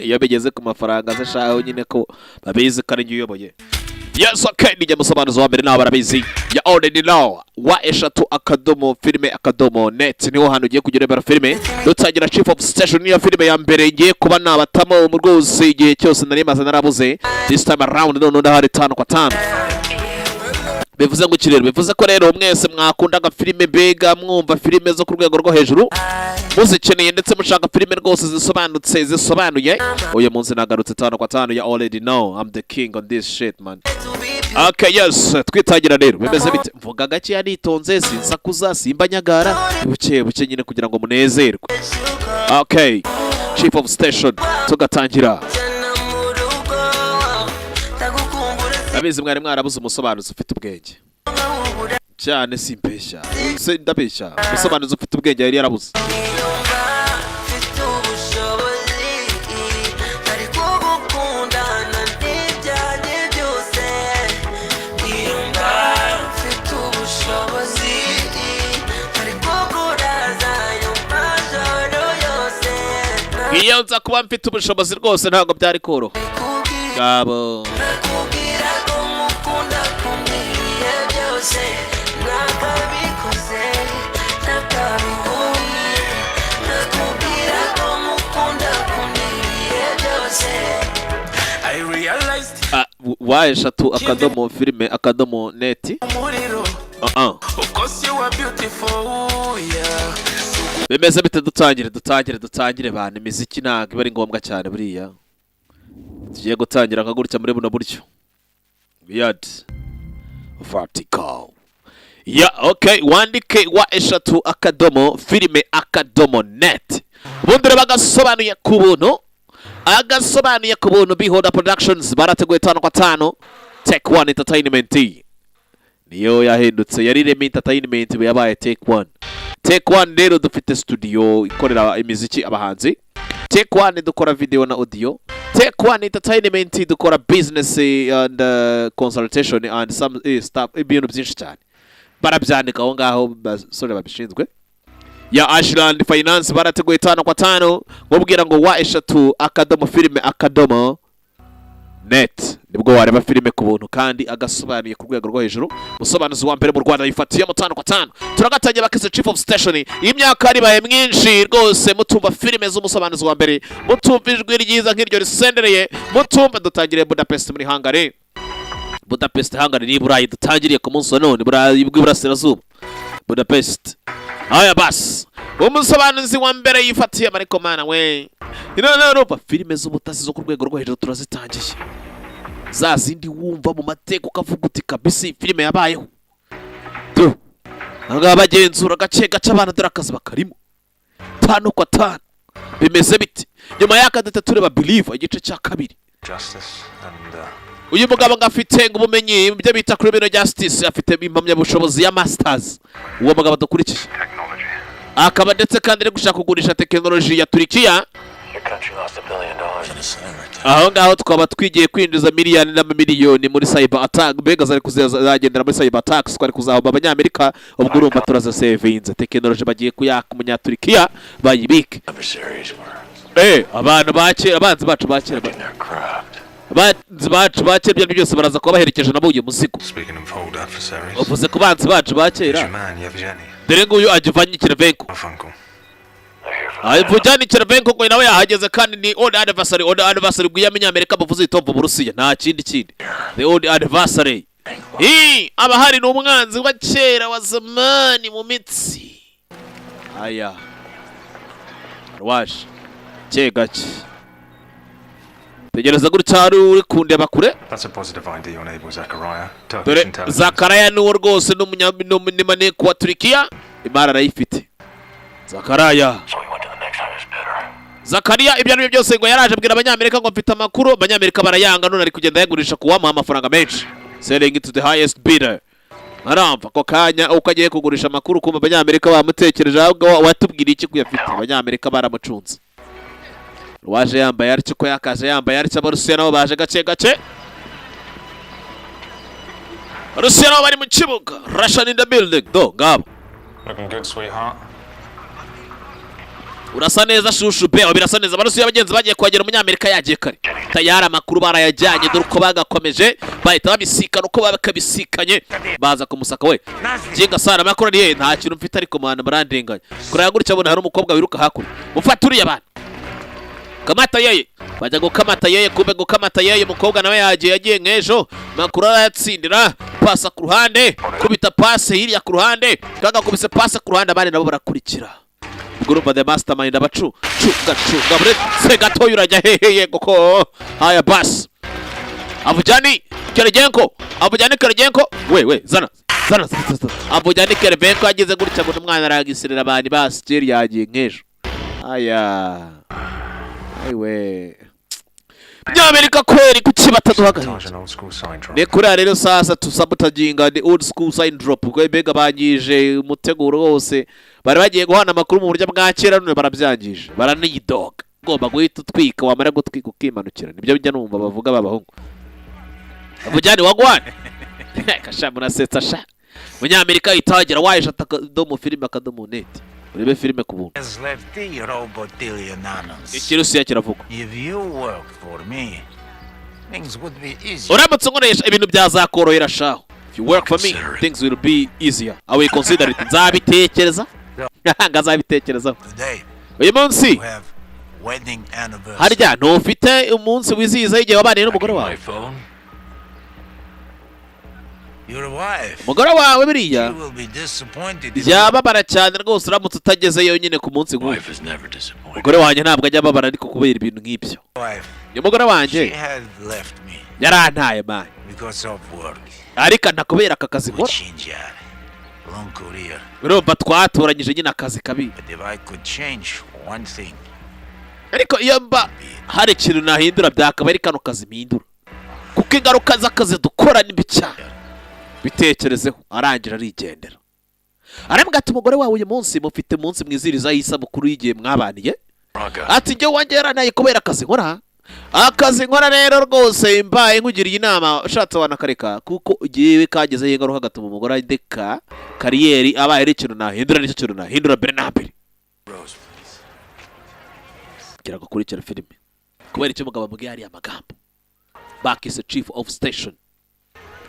iyo bigeze ku mafaranga zishaho nyine ko babizi ko ari uyoboye. Yes, okay, nije musobanuzi wa mbere naho barabizi. Ya already know wa eshatu akadomo filme akadomo net niho hano ugiye kugira filme. Dutangira chief of station ya filme ya mbere ngiye kuba nabatamo mu rwose igihe cyose nari maze narabuze. This time around none ndahari 5 kwa 5. Bivuze ngo kirero bivuze ko rero mwese mwakundaga filme bega mwumva filme zo ku rwego rwo hejuru muzikeneye ndetse mushaka filme rwose zisobanutse zisobanuye uyu munsi nagarutse 5 kwa 5 ya already know I'm the king on this shit man. Okay, yes, twitangira rero bimeze bite mvuga gake yanitonze sinsakuza simba nyagara buke nyine kugira ngo munezerwe. Okay, chief of station tugatangira. Abizi mwari mwarabuze umusobanuzi ufite ubwenge cyane simpesha se ndabesha umusobanuzi ufite ubwenge yari yarabuze. Iyo nza kuba mfite ubushobozi rwose ntabwo byari koroha gabo. Wa eshatu akadomo filme akadomo net. Bimeze bite dutangire bana imiziki ntabwo iba ari ngombwa cyane buriya. Tugiye gutangira akagurutsa muri buno buryo. Weird. Vertical. Yeah, okay, wandike wa eshatu akadomo filme akadomo net. Bundure bagasobanuye ku buntu. Agasobanuye ku buntu Beholder Productions barateguye 5 kwa 5. Take One Entertainment. Niyo yahindutse yari Remi Entertainment yabaye Take One. Take One rero dufite studio ikorera imiziki abahanzi. Take One dukora video na audio. Take One Entertainment dukora business and consultation and some stuff ibintu byinshi cyane. Barabyandika aho ngaho basore babishinzwe. Ya Ashland Finance barateguye 5 kwa 5 ngobwira ngo wa eshatu akadomo filme akadomo net nibwo wareba filme ku buntu kandi agasobanuye ku rwego rwo hejuru. Musobanuzi wa mbere mu Rwanda yifatiye mu 5 kwa 5. Turagatangiye bakise chief of station imyaka ari baye mwinshi rwose mutumva filme z'umusobanuzi wa mbere mutumva ijwi ryiza nk'iryo risendereye mutumva. Dutangire Budapest muri Hungary. Budapest Hungary ni Burayi dutangiriye ku munsi none Burayi bw'Iburasirazuba Budapest. Aya bas umusobanuzi wa mbere yifatiye mariko mana we Europa filme z'ubutasi zo ku rwego rwo hejuru turazitangiye za zindi wumva mu mateka ukavuga uti kabisi filme yabayeho tu anga bagenzura gace abana durakaza bakarimo 5 kwa 5 bimeze biti nyuma y'akadata tureba Believe igice cya kabiri. Uyu mugabo ngafite ubumenyi ibyo bita criminal justice afite impamya bushobozi ya masters. Uwo mugabo dukurikije akaba ndetse kandi ari gushaka kugurisha technology ya Turkiya. Aho ngaho twaba twigiye kwinjiza miliyoni na miliyoni muri cyber attack mbega zari kuzagendera muri cyber attacks kwari kuzahomba abanyamerika ubwo urumva turaza savinze technology bagiye kuyaka umunya Turkiya bayibike. Abantu bakera abanzi bacu bakera bacu bakera byose baraza kuba baherekeje nabo uyu muzigo. Uvuze ku banzi bacu bakera dore nguyu Ajivanye Kiravenko. Ajivanye Kiravenko ngo nawe yahageze kandi ni old anniversary bw'Amerika bavuze itombo Burusiya nta kindi the old anniversary. Abahari n'umwanzi wa kera wa zamani mu mitsi. Aya Rwaje Chegaki tegereza gutya uri kundeba kure. That's a positive idea your neighbor Zakaria. Zakaria ni rwose n'umunyamane kwa Turkiya imara arayifite. Zakaria ibyo ari byose ngo yaraje abwira abanyamerika ngo mfite amakuru abanyamerika barayanga none ari kugenda yagurisha kuwamuha amafaranga menshi selling it to the highest bidder. Aramva ko kanya ukagiye kugurisha amakuru kuma abanyamerika bamutekereje watubwira iki kuyafite abanyamerika baramucunze. Waje yambaye ariko ko yakaje yambaye ariko Abarusiya nabo baje gace Abarusiya nabo bari mu kibuga. Russian in the building do ngabo looking good sweetheart. urasa neza shushu beo birasa neza abarusi y'abagenzi bagiye kwagera umunyamerika yagiye kare tayari amakuru barayajyanye dore uko bagakomeje bahita babisikana uko bakabisikanye baza kumusaka we jinga sana amakuru ni nta kintu mfite ariko mwana barandenganya kuraya gutya abona hari umukobwa wiruka hakuri mufata uriya bana kamata yeye bajya gukamata yeye kumbe gukamata yeye umukobwa nawe yagiye nk'ejo makuru arayatsindira pasa ku ruhande kubita pase hirya ku ruhande kaga kubise pase ku ruhande abandi nabo barakurikira Group the mastermind abacu cunga bure se gatoyo urajya hehe goko haya bas Avujani Keregenko we zana Avujani Keregenko ageze gutya ngo umwana aragisirira abandi bas Jerry yagiye nk'ejo aya aiwe Nyamerika kweri kuki bataduhagaze ne kuri rero sasa tusabotaginga the old school sign drop kwe bega bangije umuteguro wose bari bagiye guhana amakuru mu buryo bwa kera none barabyangije baranidoga ngomba guhita utwika wamara gutwika ukimanukira nibyo bijya numva bavuga babahungu Avujani wagwane kashamu nasetsa sha Munyamerika itagira waje atakadomo film akadomo net urebe filime ku buntu ikirusiya kiravuga uramutse nkoresha ibintu byazakorohera shaho if you work for me things will be easier I will consider it nzabitekereza ngazabitekerezaho uyu munsi harya ntufite umunsi wizihiza igihe wabaniye n'umugore wawe umugore wawe biriya yababara cyane rwose uramutse utagezeyo nyine ku munsi nk'uyu umugore wanjye ntabwo ajya ababara ariko kubera ibintu nk'ibyo umugore wanjye yarantaye mani ariko ntakubera aka kazi nkora urumva twatoranyije nyine akazi kabi ariko iyo mba hari ikintu nahindura byakaba ari kano kazi mpindura kuko ingaruka z'akazi dukora ni mbi cyane bitekerezeho arangira arigendera arambwira ati umugore wawe uyu munsi mufite umunsi mwiziriza y'isabukuru y'igihe mwabaniye ati njye wanjye yaranaye kubera akazi nkora rero rwose mbaye nkugiriye inama ushatse wanakareka kuko ugiye kagezeho ingaruka gatuma umugore adeka kariyeri abaye ari ikintu nahindura nicyo kintu nahindura mbere na mbere gira gukurikira filime kubera icyo umugabo amubwiye hariya amagambo bakise chief of station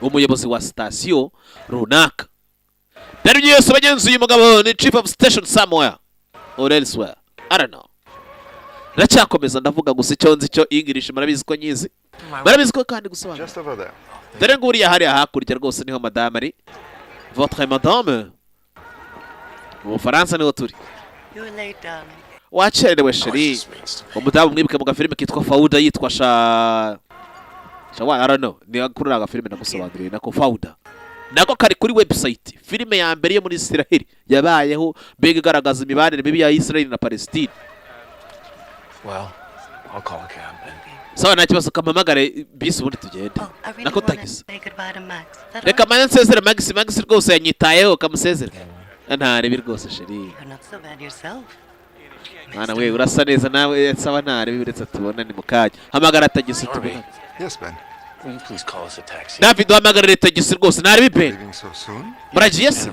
umuyobozi wa sitasiyo runaka dore byose bagenzuye umugabo ni chief of station somewhere or elsewhere I don't know ndacyakomeza ndavuga gusa icyo nzi cyo English murabizi ko nyizi murabizi ko kandi gusobanura dore nguriya hariya hakurya rwose niho madame ari votre madame mu Faransa niho turi wacerewe sheri umudamu mwibuke mu gafilime kitwa Fauda yitwa I don't know ni kuri aga filime nagusobanuriye nako Fauda nako kari kuri website filime ya mbere yo muri Israel yabayeho bega igaragaza imibanire mibi ya Israel na Palestine. Well, I'll call a cab. Sawa nta kibazo kamamagare bisi ubundi tugende nako tagisa reka manye nsezere Max rwose yanyitayeho kamusezere ntare rwose sheri mwana we urasa neza nawe saba ntare biretse tubona ni mukajya hamagara tagisa tubona. Yes, Ben. Will you please call us a taxi? David wamagarire tagisi rwose ntare Ben muragiye se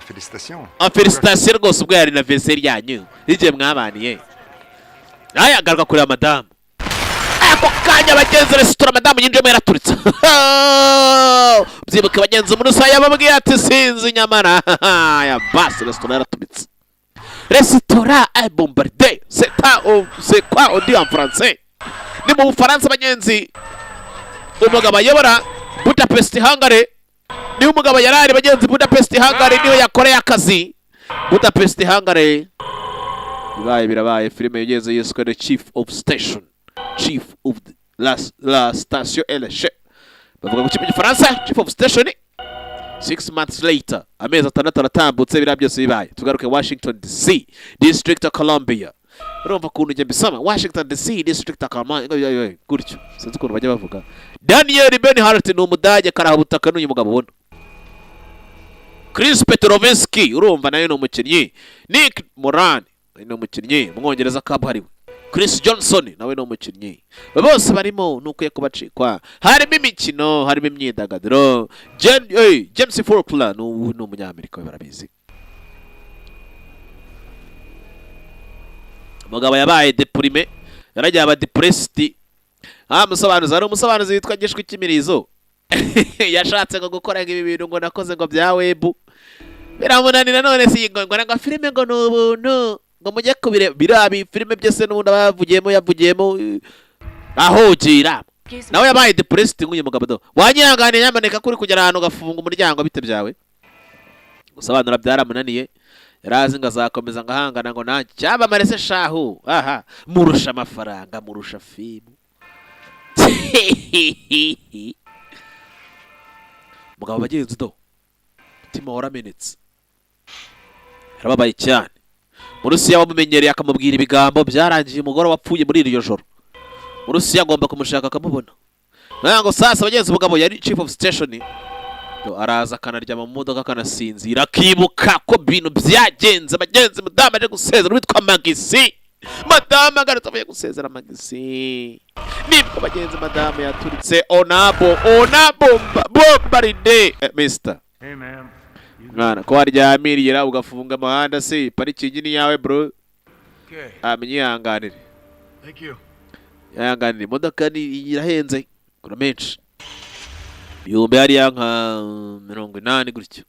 félicitations. Félicitations rwose ubwo yari na anniversaire yanyu igihe mwabaniye aya garuka kuri madame ako kanya bagenzi resitora madame yinjemo yaraturitse byibuke bagenzi muri saa yababwiye ati sinzi nyamara ya basi resitora yaraturitse resitora est bombardée c'est quoi on dit en français ni mu Bufaransa bagenzi umugabo ayobora Budapest Hungary ni umugabo yarari bagenzi Budapest Hungary niyo yakoreye akazi Budapest Hungary birabaye filime yigeze yiswe the chief of station chief of la station LH bavuga mu Gifaransa chief of station 6 months later amezi 6 aratambutse bira byose bibaye tugaruke Washington DC District of Columbia urumva kuntu njye bisama Washington DC District of Columbia gutyo sinzi ukuntu bajya bavuga Daniel Bernhardt ni umudage karahabutaka n'uyu mugabo ubona Chris Petrovsky urumva nayo ni umukinnyi Nick Moran ni umukinnyi umwongereza kabuhariwe Chris Johnson nawe ni umukinnyi bose barimo nukuye kubacikwa harimo imikino harimo imyidagaduro James Faulkner ni umunyamerika barabizi umugabo yabaye deprime, yaragiye aba depressed. Umusobanuzi ari umusobanuzi witwa Gishwi Kimirizo. Yashatse ngo gukora ibi bintu ngo nakoze ngo bya web. Biramunanira none si ngo filime ngo n'ubuntu ngo mujye kubire birabi filime byose n'ubundi yavugiyemo ahogira. Nawe yabaye depressed nk'uyu mugabo do. Wanyirangane nyamaneka kuri kugera ahantu gafunga umuryango bite byawe. Gusobanura byaramunaniye. Yarazi ngo azakomeza ngahangana ngo nanjye cyabamare se shahu. Aha, murusha amafaranga, murusha filmu. Mugabo bagenzi do. Mutima waramenetse. Yarababaye cyane. Murusiya wamumenyereye akamubwira ibigambo byarangiye umugore wapfuye muri iryo joro. Murusiya agomba kumushaka akamubona. Nango sasa bagenzi umugabo yari chief of station. Araza akanaryama mu modoka akanasinzira akibuka ko bintu byagenze bagenzi mudama aje gusezera witwa Magisi. Madama agarutse avuye gusezera Magisi. Nibwo bagenzi madama yaturitse onabo bombaride. Mister. Hey man. Mwana ko waryamiriye ugafunga amahanda se parikingi ni yawe bro. Okay. Amenyihanganire. Thank you. Yanganire imodoka ni irahenze kura menshi. Yumbe hari yanka 80 gutyo.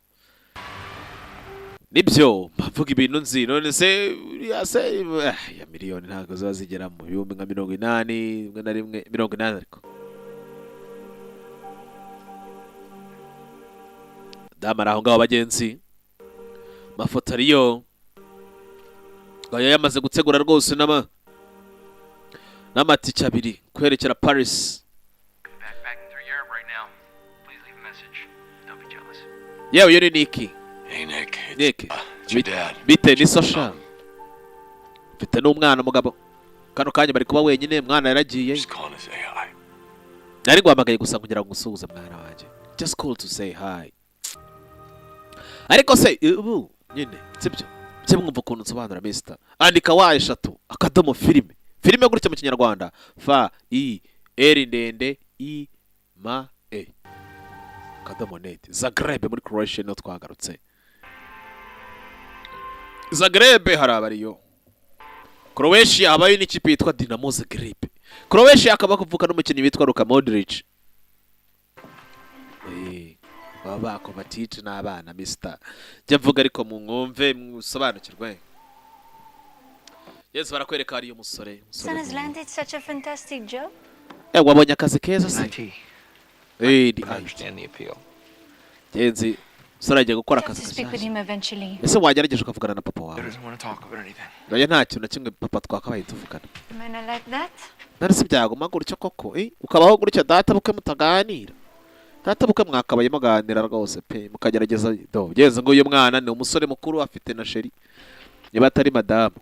Nibyo mvuga ibintu nzi none se ya miliyoni ntago zazigera mu yumbe nka 80 rimwe na rimwe 80 ariko. Damara aho ngaho bagenzi. Mafoto ariyo. Gaya yamaze gutegura rwose n'amatike abiri kwerekera Paris. Yewe yuri Niki. Hey Nick. Nick. It's your dad. Bite ni social. Bite n'umwana mugabo. Kano kanya bari kuba wenyine mwana yaragiye. Just calling to say hi. Nari guhamagaye gusa kugira ngo usuhuze mwana wanje. Just call to say hi. Ariko se ubu nyine sibyo. Cye mwumva ukuntu nsobanura Mister. Andika wa 3 akadomo filime. Filime gutya mu Kinyarwanda. Fa I R ndende I ma e. Akadomo net. Zagreb muri Croatia no twagarutse. Zagreb harabariyo. Croatia habaye n'ikipe yitwa Dinamo Zagreb. Croatia akaba kuvuka n'umukinnyi witwa Luka Modric. Baba ko batite n'abana Mister. Je mvuga ariko mu mwumve musobanukirwe. Yes barakwereka ari umusore. Son has landed such a fantastic job. Wabonye akazi keza se? I understand the appeal. Genzi saraje gukora akazi Speak with him eventually. Ese wagerageje ukavugana na papa wawe? He doesn't want to talk about anything. Oya nta kintu na kimwe papa twakabaye tuvugana. Am I like that? Narese byaguma gutyo koko ukabaho gutyo data buke mutaganira. Data buke mwakabaye muganira rwose pe mukagerageza genzi ngo uyu mwana ni umusore mukuru afite na sheri. Niba atari madamu.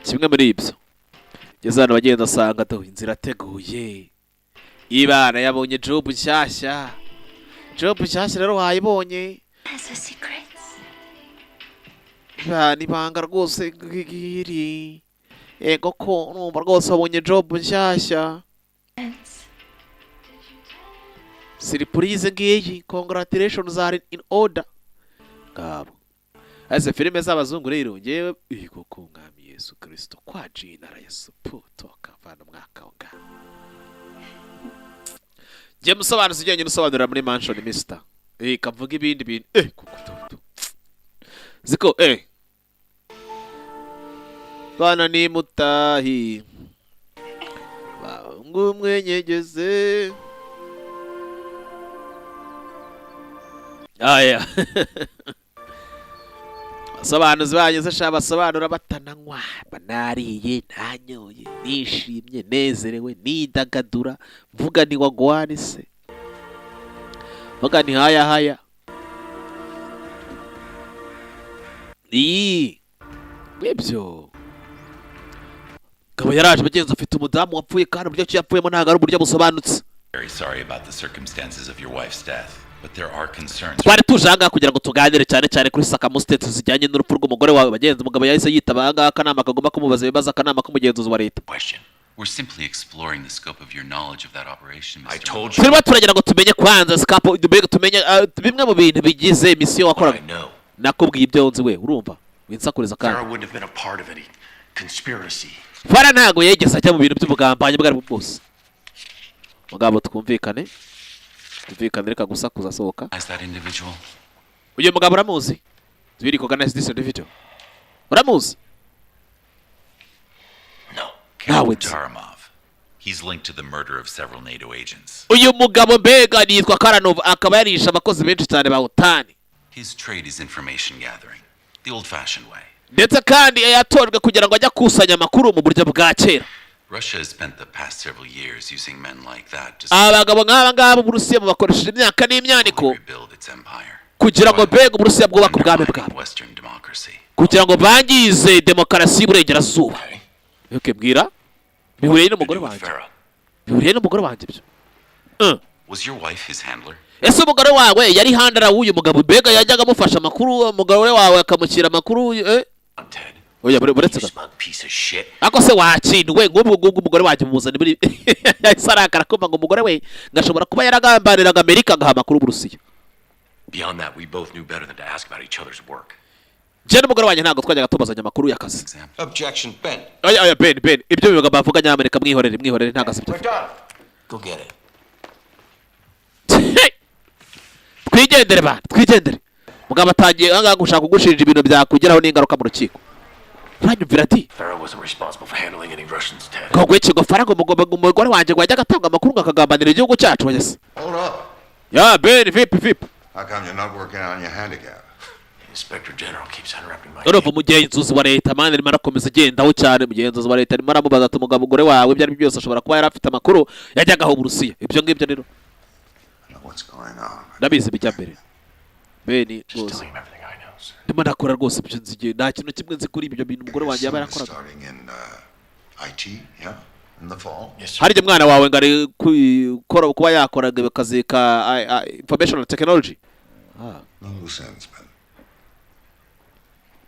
Kimwe muri ibyo. Gezana bagenda asanga inzira teguye. Ibana yabonye job nshyashya. Job nshyashya rero wayibonye. Has a secret. Ni banga rwose giri. Ego ko numva rwose wabonye job nshyashya. Surprise ngiyi. Congratulations are in order. Ngabo. Ase filime z'abazungu rero ngewe koko ngami Yesu Kristo kwa jina la Yesu putoka vana mwaka onga. Je musobanuzi ujyanye n'usobanurira muri mansion Mister. Kavuga ibindi bintu kukututu. Ziko Bana ni mutahi. Ngumwe nyegeze. Aya. Asobanuzi banyuze shaba sobanura batananywa banariye ntanyoye nishimye nezerewe nidagadura mvuga ni wagwani se mvuga ni haya ibyo kaba yaraje bagenzi afite umudamu wapfuye kandi uburyo yapfuyemo ntago ari uburyo busobanutse. Very sorry about the circumstances of your wife's death. But there are concerns. Twari tujanga kugira ngo tuganire cyane kuri Sakamu State zijyanye n'urupfu rw'umugore wawe bagenzi umugabo yahise yitabanga akanama kagomba kumubaza ibibazo akanama k'umugenzuzi wa leta. Question. We're simply exploring the scope of your knowledge of that operation, Mr. I told you. Turimo turagira ngo tumenye kwanza scope tumenye bimwe mu bintu bigize mission wakoraga. Nakubwiye ibyo nzi we urumva winsakuriza kandi. Sarah wouldn't have been a part of any conspiracy. Fara ntago yegeze ajya mu bintu by'ubugambanyi bwari bwose. Mugabo twumvikane reka gusakuza sohoka. As that individual? Uyu mugabo uramuzi? Do you recognize this individual? Uramuzi? No. Now Captain it's- Taramov. He's linked to the murder of several NATO agents. Uyu mugabo mbega yitwa Karanov, akaba yarisha abakozi benshi cyane ba utani. His trade is information gathering, the old-fashioned way. Ndetse kandi yatojwe kugira ngo ajye akusanya amakuru mu buryo bwa kera. Russia has spent the past several years using men like that to Abagabo nk'aba ngaba Uburusiya bakoresheje imyaka n'imyaniko rebuild its empire. kugira ngo mbega Uburusiya bwubake ubwami Undermining bwabo, Western democracy. kugira ngo bangize demokarasi y'uburengerazuba. Yuke mbwira bihuriye n'umugore wanjye, bihuriye n'umugore wanjye byo. Was your wife his handler? Ese umugore wawe yari handara w'uyu mugabo mbega yajyaga amufasha amakuru, umugore wawe akamukira amakuru Ted. oya buretse You smug piece of shit. ako se wakinwe ngubwo umugore wanjye muzana muri sarakara kumva ngo umugore we ngashobora kuba yaragambaniraga Amerika ngaha amakuru Uburusiya. Beyond that, we both knew better than to ask about each other's work. Je n'umugore wanjye ntabwo twajyaga tubazanya amakuru y'akazi. Example. Objection, Ben. Oya Ben ibyo bivuga bavuga nyamerika mwihorere ntago asibye. Go get it. Twigendere bana twigendere. Mugabo atangiye anga gushaka kugushinja ibintu byakugeraho n'ingaruka mu rukiko. Uranyumvira ati Farah wasn't responsible for handling any Russians, Ted. kogwe ikigo Farah umugore wanjye ngo yajyaga atanga amakuru ngo akagambanira igihugu cyacu wese. Hold up. Ya Ben vip. How come you're not working on your handicap? Inspector General keeps interrupting my Urumva umugenzuzi wa leta mani arimo arakomeza agendaho cyane, umugenzuzi wa leta arimo aramubaza ati umugore wawe ibyo ari byo byose ashobora kuba yari afite amakuru yajyagaho Uburusiya. Ibyo ngibyo rero I know what's going on. ndabizi bijya mbere. Ben Just rwose telling him everything I know, sir. ndimo ndakora rwose ibyo nzigiye, nta kintu kimwe nzi kuri ibyo bintu umugore wanjye yaba Your son is yarakoraga. starting in IT, yeah? In the fall? Yes, sir. Harya umwana wawe ngo ari kuba yakoraga akazi ka information technology. No loose ends, man.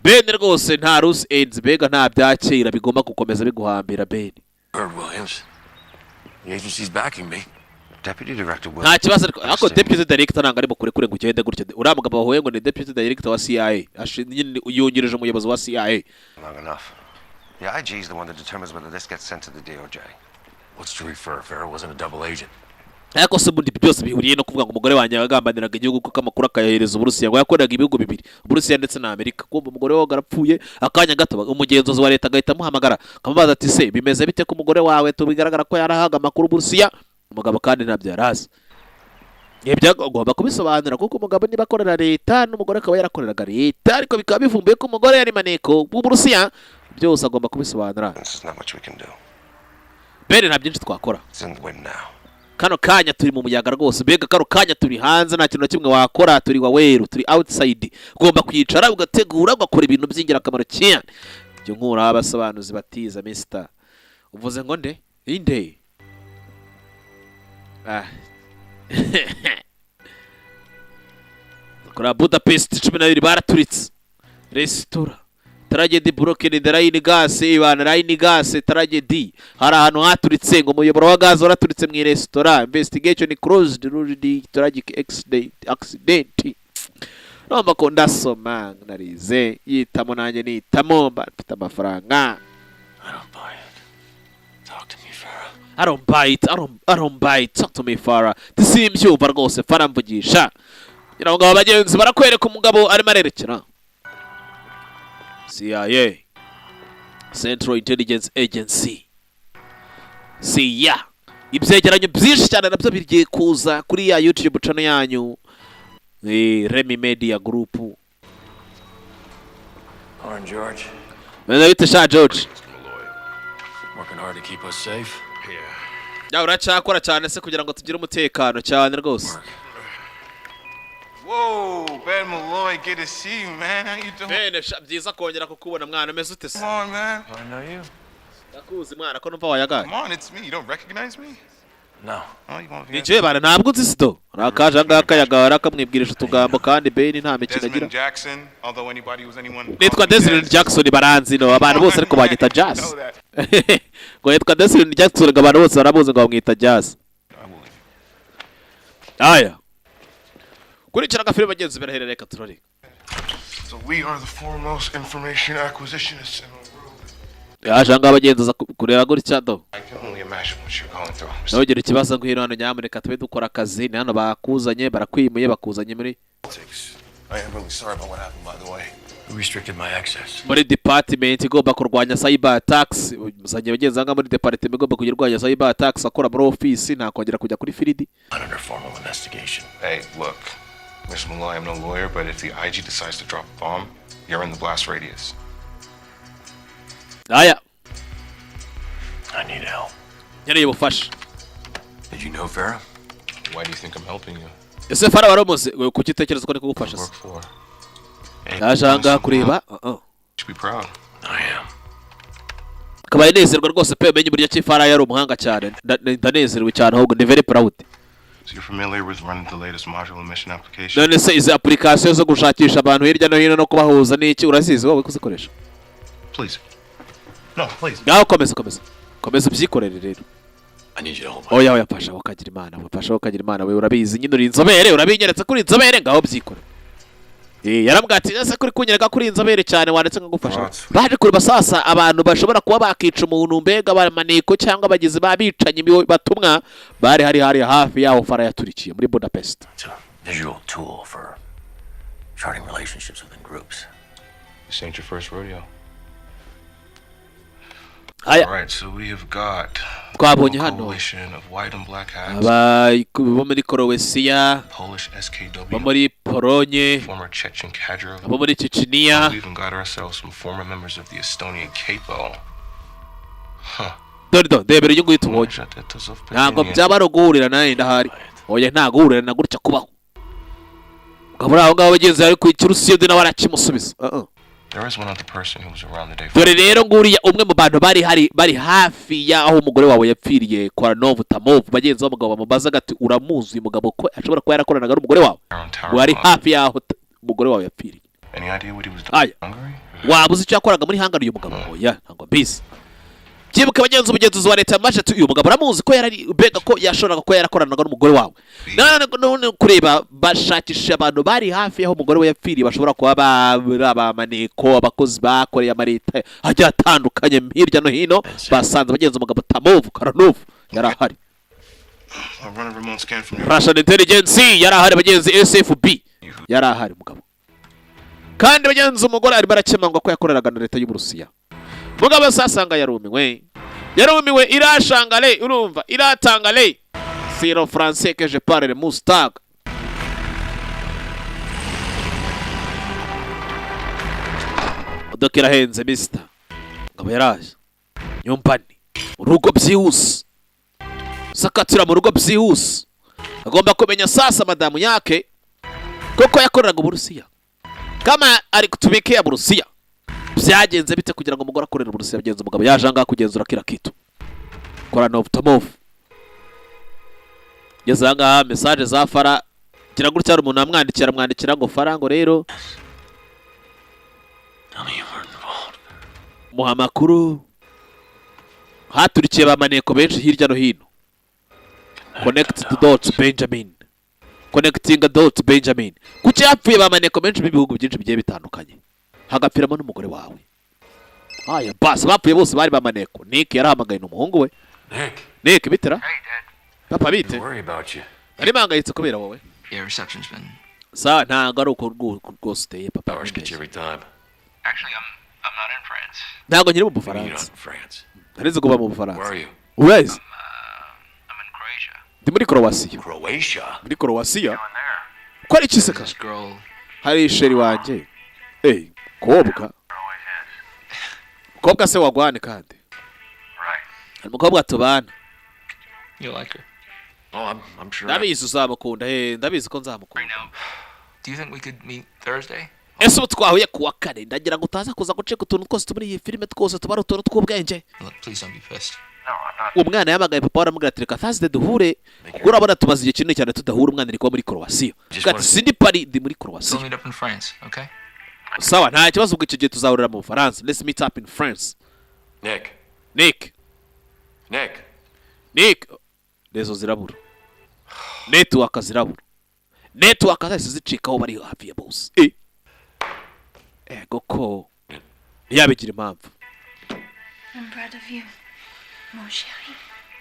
Ben rwose nta loose ends mbega nta byakera bigomba gukomeza biguhambira Ben. Herb Williams. The agency's backing me. Deputy Director Nta kibazo ariko deputy director ntabwo ari mukure ngo ugende gutya. Uriya mugabo wahuye ngo ni deputy director wa CIA, yungirije umuyobozi wa CIA. Long enough. The IG is the one that determines whether this gets sent to the DOJ. What's to refer? Farah wasn't a double agent. Ariko se ubundi byose bihuriye no kuvuga ngo umugore wanjye yagambaniraga igihugu kuko amakuru akayohereza Uburusiya, ngo yakoreraga ibihugu bibiri, Uburusiya ndetse na Amerika. Kumva umugore wawe arapfuye, akanya gato umugenzuzi wa leta agahita amuhamagara akamubaza ati se bimeze bite ko umugore wawe tubigaragara ko yarahaga amakuru Uburusiya? Umugabo kandi ntabyo yarazi. Ibyo agomba kubisobanura kuko umugabo niba akorera leta n'umugore akaba yarakoreraga leta, ariko bikaba bivumbuye ko umugore yari maneko bw'Uburusiya, byose agomba kubisobanura. This is not much we can do. Bene nta byinshi twakora. It's in the wind now. Kano kanya turi mu muyaga rwose, mbega kano kanya turi hanze, nta kintu na kimwe wakora, turi waweru, turi outside. Ugomba kwicara ugategura ugakora ibintu by'ingirakamaro cyane. Byo nkura abasobanuzi batiza Mr. Uvuze ngo nde? Inde. Kora Budapest 12 baraturitse. Restaurant Tragedy broken in the line gas, ibana line gas tragedy. Hari ahantu haturitse ngo umuyoboro wa gas waraturitse mu restaurant. Investigation closed due to tragic accident. Noma ko ndasoma narize yitamo nanjye nitamo mfite amafaranga. I don't buy it. Talk to me, Farah. I don't buy it. Talk to me, Farah. Tisimbyumva rwose Farah mvugisha. Ngira ngo abagenzi barakwereka umugabo arimo arerekera. CIA, Central Intelligence Agency. CIA. Ibyegeranyo byinshi cyane nabyo bigiye kuza kuri ya YouTube channel yanyu. Remy Media Group. Orange George. Bita sha George. Working hard to keep us safe. Ya uracyakora cyane se kugira ngo tugire umutekano cyane rwose. Whoa, Ben Malloy, good to see you, man. How you doing? Bene byiza kongera kukubona mwana meze ute se? Come on, man. I know you. Ndakuzi mwana ko numva wayagaye. Come on, it's me. You don't recognize me? No. Oh, you want Ni je bana ntabwo nzi sito. Rakaje ngaka yagara kamwibwirisha utugambo kandi Ben nta mikino agira. Desmond Jackson, although anybody was anyone. Nitwa Desmond Jackson baranzi no abantu bose ariko banyita Jazz. Ngo nitwa Desmond Jackson ngo abantu bose barabuze ngo bamwita Jazz. Aya. Kurikira ka filime bagenzi baraherereka turari. So we are the foremost information acquisitionists in the world. yaje ngaho abagenzuza kureba gutya do. I can only imagine what you're going through. Ntugire ikibazo ngwino hano nyamuneka tube dukora akazi ni hano bakuzanye barakwimuye bakuzanye muri I am really sorry about what happened, by the way. Who restricted my access? muri department igomba kurwanya cyber attacks. Muzanye bagenza nga muri department igomba kugirwanya cyber attacks akora muri office nta kongera kujya kuri field. Not under formal investigation. Hey, look, Mr. Malloy, I'm no lawyer, but if the IG decides to drop a bomb, you're in the blast radius. Aya I need help. nkeneye ubufasha. Did you know Farah? Why do you think I'm helping you? Ese Farah waramuze kuki utekereza ko ndi kugufasha se? Work for. Yaje ngaha kureba You should be proud. I am. kabaye nezerwa rwose pe menye buryo ki Farah yari umuhanga cyane. Ndanezerewe cyane ahubwo ndi very proud. So you're familiar with running the latest modular mission application? None se izi application zo gushakisha abantu hirya no hino no kubahuza n'iki urazizi wowe kuzikoresha? Please. No, please. Ngaho komeza ubyikorere rero. I need you to hold my Oya pasha wakagira imana we urabizi nyine uri inzobere urabinyeretse kuri inzobere ngaho byikore. Yarambwati ese kuri kunyereka kuri inzobere cyane wandetse ngagufasha. Baje kuri basasa abantu bashobora kuba bakica umuntu mbega bamaniko cyangwa abagizi babicanye batumwa bari hari hafi yaho Farah yaturikiye muri Budapest. It's a visual tool for charting relationships within groups. This ain't your first rodeo. Aya All right, so we have got twabonye a hano coalition of white and black hats, bo muri Croatia, Polish bo SKW, muri Polonye, former Chechen cadre. bo muri Chechnya. We even got ourselves some former members of the Estonian capo. Huh. Dore debere uyu nguyu tubonye. Shatetos of Ntabwo Pekinian. byaba ari uguhurira nawe ndahari. Oya nta guhurira na gutya kubaho. Ukabura aho ngaho bagenzi bari ku Kirusiya nawe arakimusubiza. There is one other person who was around the day. Dore rero nguriya umwe mu bantu bari hafi y'aho umugore wawe yapfiriye kwa Tamov bagenzi b'umugabo bamubaza gati uramuzi uyu mugabo ko ashobora kuba yarakoranaga n'umugore wawe. Wari hafi y'aho umugore wawe yapfiriye. Any idea what he was Aya. doing? Hungary? Wabuze icyo yakoraga muri Hungary uyu mugabo? Oya ntabwo mbizi. Byibuka bagenzi ubugenzuzi wa leta yamaje uyu mugabo uramuzi ko yari bega ko yashoboraga ko yarakoranaga n'umugore wawe. None kureba bashakisha abantu bari hafi y'aho umugore we yapfiriye bashobora kuba bamaneko abakozi bakoreye amareta ajya atandukanye hirya no hino basanze bagenzi umugabo Tamov Karanov yarahari. I'll run a remote scan from your Russian intelligence yarahari bagenzi SFB yarahari mugabo. Kandi bagenzi umugore ari barakemangwa ko yakoreraga na leta y'Uburusiya. Mugabo sasanga yarumiwe irashangale urumva iratangale c'est le français que je parle Mustang. Dokira henze mister ngabo yaraje nyumpani urugo byihuse sakatira mu rugo byihuse agomba kumenya sasa madamu yake koko yakoreraga Uburusiya kama ari kutumikia ya Burusiya byagenze bite kugira ngo umugore akorera Uburusiya bagenzi umugabo yaje anga kugenzura kira kitu Koranov Tamov yazanga message za Farah gira gutya ari umuntu amwandikira ngo Farah ngo rero muhamakuru haturikiye bamaneko benshi hirya no hino connecting the dots Benjamin kuki yapfuye bamaneko benshi b'ibihugu byinshi bigiye bitandukanye hagapfiramo n'umugore wawe. Aya basi bapfuye bose bari bamaneko. Nick yarahamagaye n'umuhungu we. Nick bitera? Hey, Dad. Papa bite? Don't worry about you. Ari mangayitse kubera wowe. Yeah, reception's been... Sa ntago ari uko rwose uteye papa. Hours get you every time. Actually, I'm not in France. Ntago nyiri mu You're not Bufaransa. in France. Narize kuba mu Where Bufaransa. are you? Where's? I'm in Croatia. Ndi muri Croatia. Croatia. Muri Croatia? Going there. Ko ari kiseka? This girl... Hari sheri wanje. Kobwa. always has. Kobwa se wagwane kandi. Right. Umukobwa tubana. You like her? Oh, I'm sure. Ndabizi uzamukunda. Ndabizi ko nzamukunda. Right now. Do you think we could meet Thursday? Ese ubu twahuye kuwa kane ndagira ngo utaza kuza guceka utuntu twose turi iyi filime twose tuba ari utuntu tw'ubwenge. Look, please don't be pissed. Umwana yamagaye papa waramubwira ati reka Thursday duhure kuko urabona tumaze igihe kinini cyane tudahura umwana ari kuba muri Croatia. Ati sindi Paris ndi muri Croatia. We'll meet up in France, okay? Sawa nta kibazo ubwo icyo gihe tuzahurira mu Bufaransa. Let's meet up in France. Nick. Rezo zirabura. Network zirabura. Network zahise zicikaho bari hafi ya bose. Ego ko yabigira impamvu. I'm proud of you, mon chéri.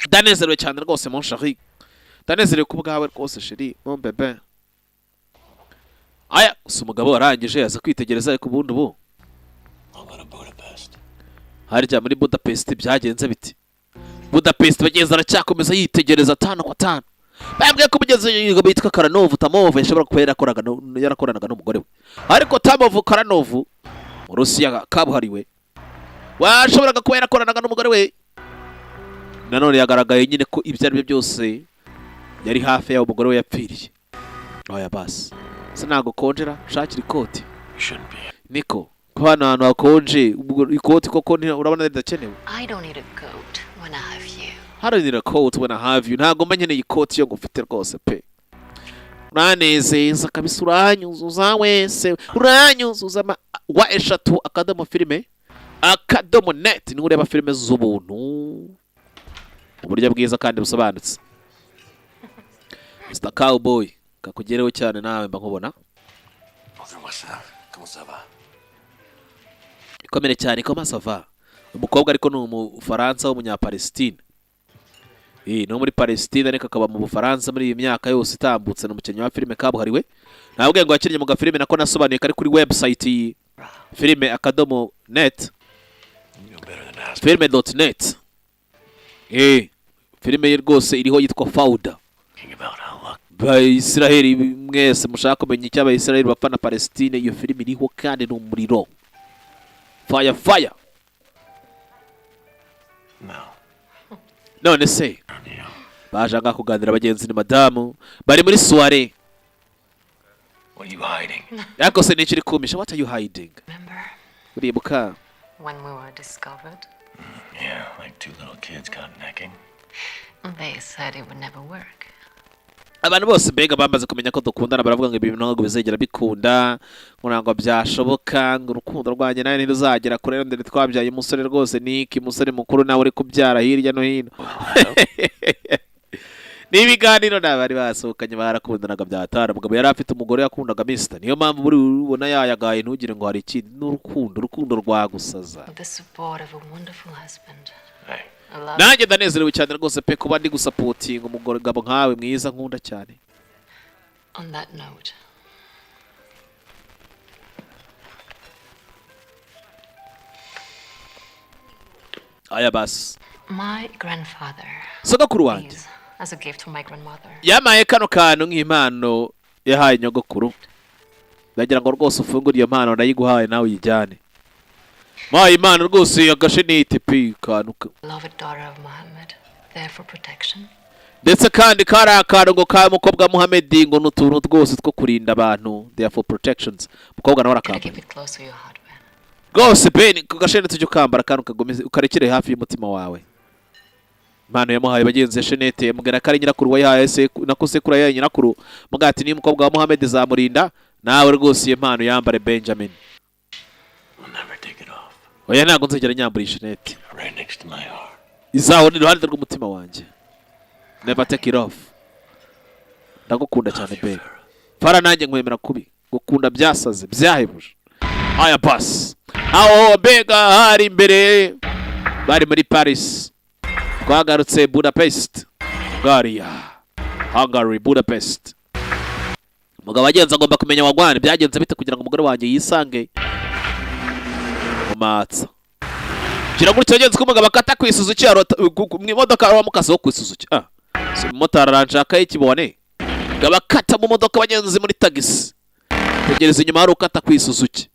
ndanezerewe cyane rwose mon chéri, ndanezerewe ku bwawe rwose chéri mon bébé. Aya gusa umugabo warangije yaza kwitegereza ariko ubundi ubu I'll go to Budapest. harya muri Budapest byagenze biti? Budapest bageze aracyakomeza yitegereza tano kwa tano. Bambwiye ko mugeze bitwa Karanov Tamov yashobora kuba yarakoranaga n'umugore we, ariko Tamov Karanov mu Rusiya kabuhariwe washoboraga kuba yarakoranaga n'umugore we. Nanone yagaragaye nyine ko ibyo ari byo byose yari hafi y'aho umugore we yapfiriye. Oya basi sinago konjera shakira ikoti Shouldn't be. niko ko hano hantu hakonje ikoti koko urabona ridakenewe. I don't need a coat when I have you. Haranira a coat when I have you. Ntago mba nkeneye ikoti yo ngufite rwose pe. Uranezeza kabisa, uranyuzuza wese, uranyuzuza wa eshatu akadomo filime akadomo net. Ni ureba filime z'ubuntu uburyo bwiza kandi busobanutse. Mr Cowboy kakugereho cyane nawe mba nkubona. Bonjour, ma sœur. Comment ça va? Ikomere cyane ko masava. Umukobwa ariko ni umufaransa w'umunyapalestine. No muri Palestine ariko akaba mu Bufaransa muri iyi myaka yose itambutse, n'umukinnyi wa filime kabuhariwe. Ntabwo ngo yakinnye mu gafilime nako nasobanuye kari kuri website filime akadomo net, filme.net. Filime ye rwose iriho yitwa Fauda. Israel mwese mushaka kumenya icyo Abayisiraheli bapfa na Palestine, iyo filime iriho kandi ni umuriro. Fire fire. None se bajaga kuganira bagenzi ni madamu bari muri soirée. What are you hiding? Yako se nikiri kumisha, what are you hiding? Remember Uribuka when we were discovered? Yeah, like two little kids caught necking. They said it would never work. abantu bose mbega bamaze kumenya ko dukundana baravuga ngo ibintu ntabwo bizegera bikunda, ngo byashoboka, ngo urukundo rwanjye nawe ntiruzagera kure, ndende twabyaye umusore rwose niki musore mukuru nawe uri kubyara hirya no hino. N'ibiganiro n'abari basohokanye barakundanaga byatara. Umugabo yari afite umugore yakundaga Mr. Niyo mpamvu buri ubona yayagaye ntugire ngo hari ikindi, n'urukundo rwagusaza. The support of a wonderful husband. Hey, I love Nanjye ndanezerewe cyane rwose pe kuba ndi gusapotinga umugabo nkawe mwiza nkunda cyane. On that note, Aya basi my grandfather, sogokuru wanjye please, as a gift to my grandmother. yamaye kano kantu nk'impano yahaye nyogokuru. Ndagira ngo rwose ufungure iyo mpano ndayiguhaye nawe uyijyane. Maye impano rwose agashenite pe kantu. Beloved daughter of Muhammad, there for protection. Ndetse kandi kari akantu ngo ka mukobwa Muhammad ngo n'utuntu rwose two kurinda abantu, there for protections. Mukobwa nawe Gotta arakamba keep it close to your heart, man. rwose pe kugashene tujye ukambara kantu kagomeze ukarekere hafi y'umutima wawe. Impano yamuhaye bagenzi ya Shenete yamugana kari nyirakuru wayihaye se nako sekura yaye nyirakuru mugati ni mukobwa wa Muhammad zamurinda nawe rwose iyo mpano yambare Benjamin. I'll never take it off. Oya ntago nzigera nyambura Shenete. Right next to my heart. Izaho ni iruhande rw'umutima wanjye. Never take it off. Ndagukunda cyane be. Fara nanjye nkwemera kubi. Gukunda byasaze byahebuje. Aya pass. Aho bega hari imbere bari muri Paris. Twagarutse Budapest. Hungary, Budapest. Mugabo agenza agomba kumenya wagwane byagenze bite kugira ngo umugore wanjye yisange mu matsa. Kira gutyo agenze ko umugabo akata ku Isuzuki mu imodoka ari mukase wo ku Isuzuki. Si motara ranjaka y'ikibone. Gaba kata mu modoka bagenzi muri tagisi. Tegereza inyuma hari ukata ku Isuzuki.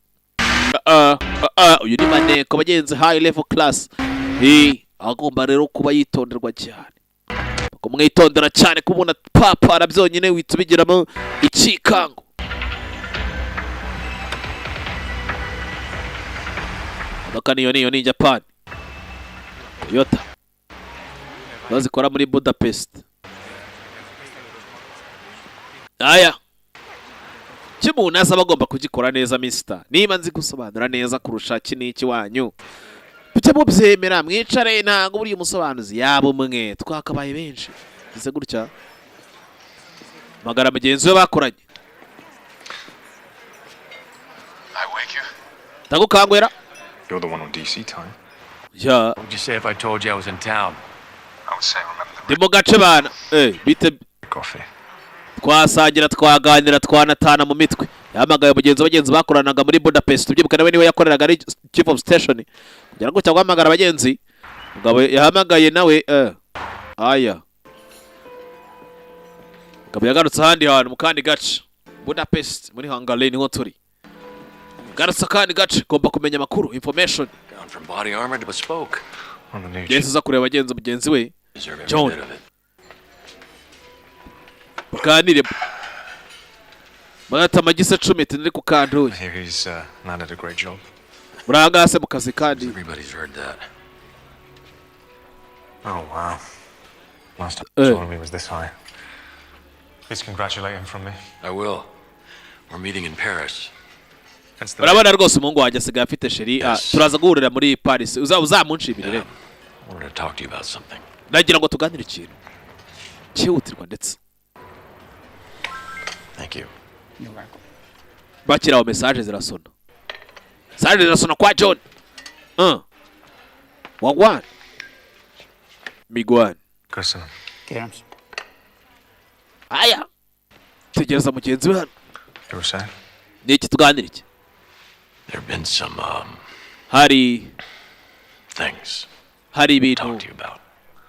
Uyu ni maneko bagenzi high level class. Agomba rero kuba yitonderwa cyane. Kumwitondera cyane kubona papara byonyine witubigiramo ikikango. Bakaniyo ni Japan. Toyota. Bazikora muri Budapest. Aya. Kimuntu asaba agomba kugikora neza Mr. Niba nzi gusobanura neza kurusha kiniki wanyu. Bite mubyemera mwicare ntago buri umusobanuzi yabo mwe twakabaye benshi. Bize gutya. Magara mugenzi we bakoranye. I wake you? Tagukangwera. You're the one on DC time. ya What would you say if I told you I was in town? I would say remember ndi mu gace bana bite the coffee. twasangira twaganira twanatana mu mitwe yahamagaye abagenzi bakoranaga muri Budapest ubyibuka nawe niwe yakoreraga ari chief of station kugira ngo cyangwa hamagara abagenzi mugabo yahamagaye nawe aya mugabo yagarutse ahandi hantu mu kandi gace Budapest muri Hungary niho turi garutse kandi gace komba kumenya makuru information Gone from body armor to bespoke. On the news. Yesu za kureba mugenzi we Deserve every John. bit of it. muganire bagata amagise 10 tindi ku kantu I hear he's landed a great job. murangase mu kazi kandi Everybody's heard that. Oh, wow. Last time he told me was this high. Please congratulate him from me. I will. We're meeting in Paris. Hence the urabona rwose umuhungu wanjye asigaye afite sheri Yes. turaza guhurira muri Paris uzamunshimire I wanted to talk to you about something. nagira ngo tuganire ikintu cyihutirwa ndetse Thank you. bakiraho message zirasona kwa John wagwan migwan Listen, aya tegereza mugenzi we hano you were saying? niki tuganire iki There have been some hari things hari to ibintu talk to you about.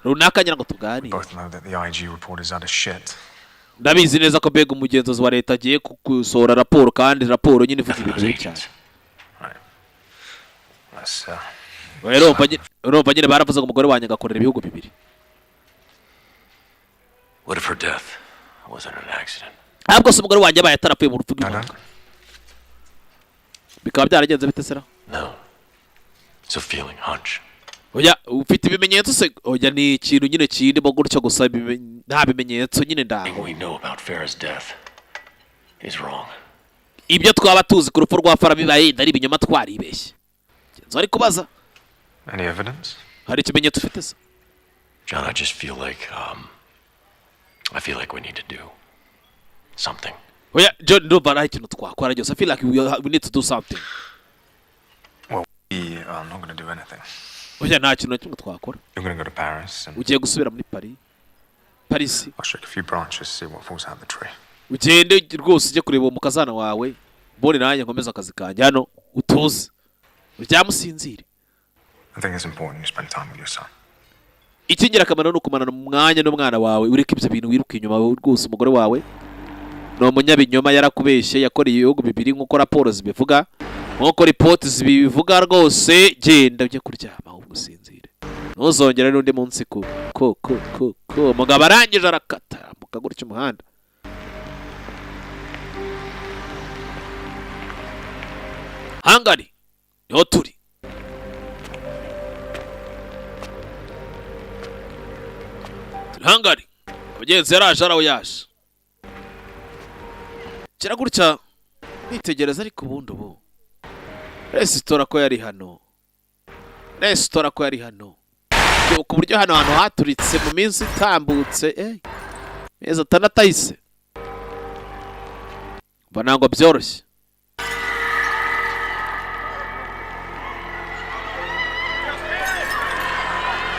runaka ngira ngo tuganire Both know that the IG report is out of shit. ndabizi neza ko mbega umugenzuzi wa leta agiye gusohora raporo kandi raporo nyine ivuga ibintu bibi cyane Right. Let's, urumva nyine baravuze ngo umugore wanjye agakorera ibihugu bibiri What if her death wasn't an accident? ntabwo se umugore wanjye abaye atarapfuye mu rupfu I rw'impanuka don't. bikaba byaragenze bite sera No. It's a feeling, hunch. oya ufite ibimenyetso se oya ni ikintu nyine kindimo gutyo gusa nta bimenyetso nyine Everything ndaho we know about Farah's death is wrong. ibyo twaba tuzi ku rupfu rwa Farah bibaye ari ibinyoma twaribeshye genzo ari kubaza Any evidence? hari ikimenyetso ufite se John, I just feel like we need to do something. oya John ndumva nta ikintu twakora cyose I feel like we need to do something Well, we are not going to do anything. oya nta kintu na kimwe twakora You're going to go to Paris, and ugiye gusubira muri Paris I'll shake a few branches, see what falls out of the tree. ugende rwose ujye kureba umukazana wawe mbone nanjye nkomeza akazi kanjye hano utuze uryamusinzire I think it's important you spend time with your son. ikingirakamaro ni ukumarana umwanya n'umwana wawe ureke ibyo bintu wiruka inyuma rwose umugore wawe ni umunyabinyoma yarakubeshye yakoreye ibihugu bibiri nk'uko raporo zibivuga nk'uko ripoti zibivuga rwose genda ujye kuryama ahubwo usinzire ntuzongere n'undi munsi ko umugabo arangije arakata yambuka gutya umuhanda Hungary niho turi Hungary abagenzi yaraje araho yaje kira gutya nitegereza ariko ubundi ubu resitora ko yari hano ku buryo hano hantu haturitse mu minsi itambutse meza atanatahise mba ntabwo byoroshye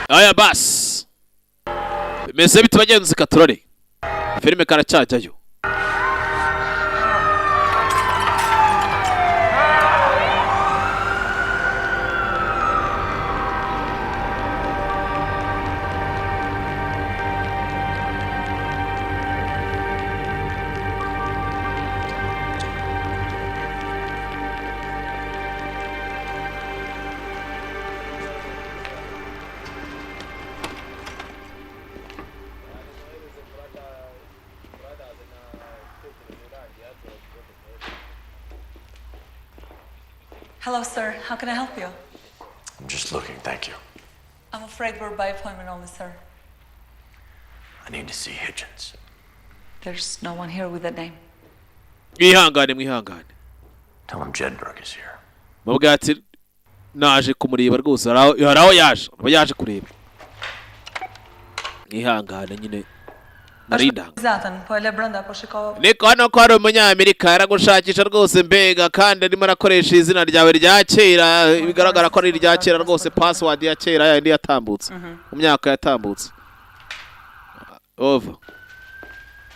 aya basi bimeze bite bagenzi katurore filime karacyajyayo Hello, sir. How can I help you? I'm just looking, thank you. I'm afraid we're by appointment only, sir. I need to see Hitchens. There's no one here with that name. mwihangane Tell him Jedburgh is here. mubwira ati naje kumureba rwose hari aho yaje aba yaje kureba mwihangane nyine narindanga Zaten po ele brenda po shiko. niko hano ko hari umunyamerika yaragushakisha rwose mbega kandi arimo arakoresha izina ryawe rya kera bigaragara ko ari irya kera rwose password ya kera yandi yatambutse mu myaka yatambutse over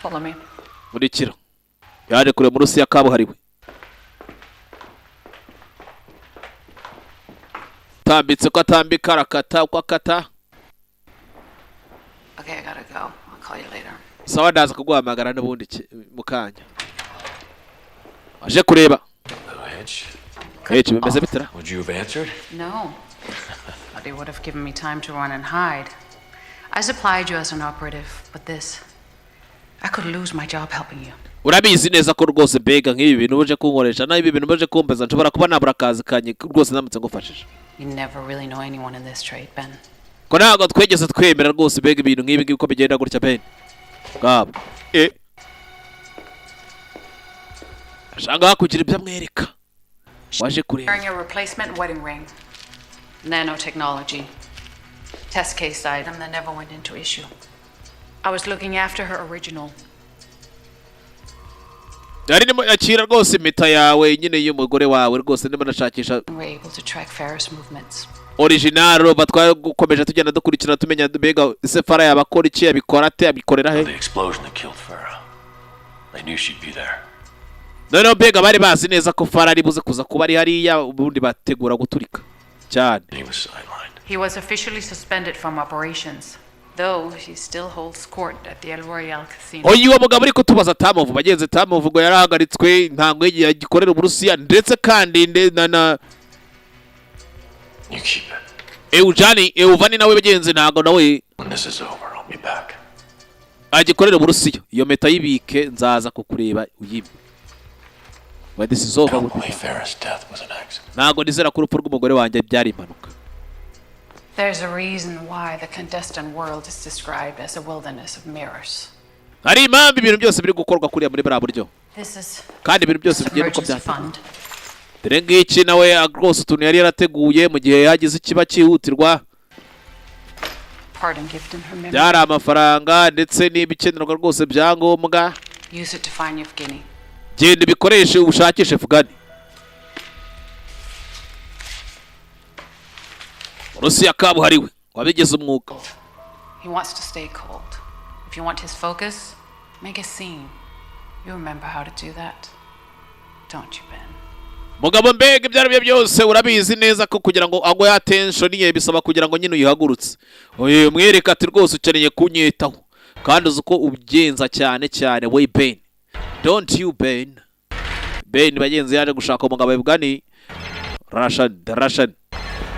Follow me. murikira yaje kure mu Rusiya kabuhariwe tambitse ko atambika arakata uko akata Okay, I gotta go. I'll call you later. sawa ndaza kuguhamagara n'ubundi mukanya aje kureba bimeze bitera Would you have answered? No. But it would have given me time to run and hide. I supplied you as an operative, but this... I could lose my job helping you. urabizi neza ko rwose mbega nk'ibi bintu uje kunkoresha naho ibi bintu uje kumbaza nshobora kuba nabura akazi kanye rwose ndamutse ngufashije. You never really know anyone in this trade, Ben. ko ntabwo twegeze twemera rwose mbega ibintu nk'ibi ngibi ko bigenda gutya Ben ngabo ashanga kugira ibyo amwereka waje kureba Wearing your replacement wedding ring. Nanotechnology. Test case item that never went into issue. I was looking after her original. yari nimo yakira rwose impeta yawe nyine y'umugore wawe rwose ndimo nashakisha We were able to track Ferris movements. original batwakomeje tugenda dukurikira tumenya mbega Sefara yabakora iki yabikora ate abikorera he The explosion that killed Farah. They knew she'd be there. none mbega bari bazi neza ko Farah ari buze kuza kuba ari hariya ubundi bategura guturika cyane. He was sidelined. He was officially suspended from operations, though he still holds court at the El Royale Casino. oyi wa mugabo ariko tubaza Tamovu bagenze Tamovu ngo yarahagaritswe ntango yagikorera Uburusiya ndetse kandi na You keep it. Euvani nawe bagenze ntago nawe When this is over, I'll be back. agikorera Uburusiya iyo meta yibike nzaza kukureba uyime. When this is over, I don't believe Farah's death was an accident. ntago nizera ko urupfu rw'umugore wanjye byari impanuka. There's a reason why the clandestine world is described as a wilderness of mirrors. hari impamvu ibintu byose biri gukorwa kuriya muri buriya buryo This is kandi ibintu byose bigiye uko emergency byateguwe. fund. dore ngiki nawe rwose utuntu yari yarateguye mu gihe hagize ikiba cyihutirwa Pardon gift in her memory. byari amafaranga ndetse n'ibikenerwa rwose byangombwa Use it to find Yevgeny. genda bikoreshe ushakishe Fugani. Rusiya kabuhariwe wabigeze umwuka. He wants to stay cold. If you want his focus, make a scene. You remember how to do that, don't you, Ben? Mugabo mbega ibyo aribyo byose urabizi neza ko kugira ngo agwe attention ye bisaba kugira ngo nyine uyihagurutse. Oye mwereka ati rwose ukeneye kunyitaho kandi uzi ko ubigenza cyane cyane we Ben. Don't you Ben? Ben bagenzi yaje gushaka umugabo Fugani. Russian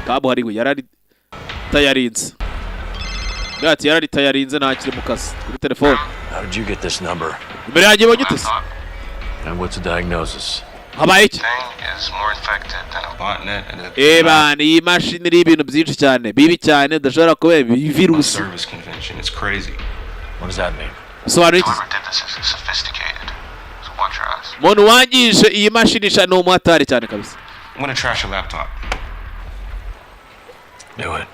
kabuhariwe yarari tayarinze. Gati yarari tayarinze ntakiri mu kazi kuri telefone. How did you get this number? Imbere yanjye bonyutse. And what's the diagnosis? Habaye iki? Thing is more infected than a botnet and Iyi mashini iri ibintu byinshi cyane bibi cyane udashobora kuba virusi. service convention. It's crazy. What does that mean? Sobanura iki? Whoever did this is sophisticated. So watch your eyes. Umuntu wangije iyi mashini sha ni umuhatari cyane kabisa. I'm gonna trash your laptop. Do it.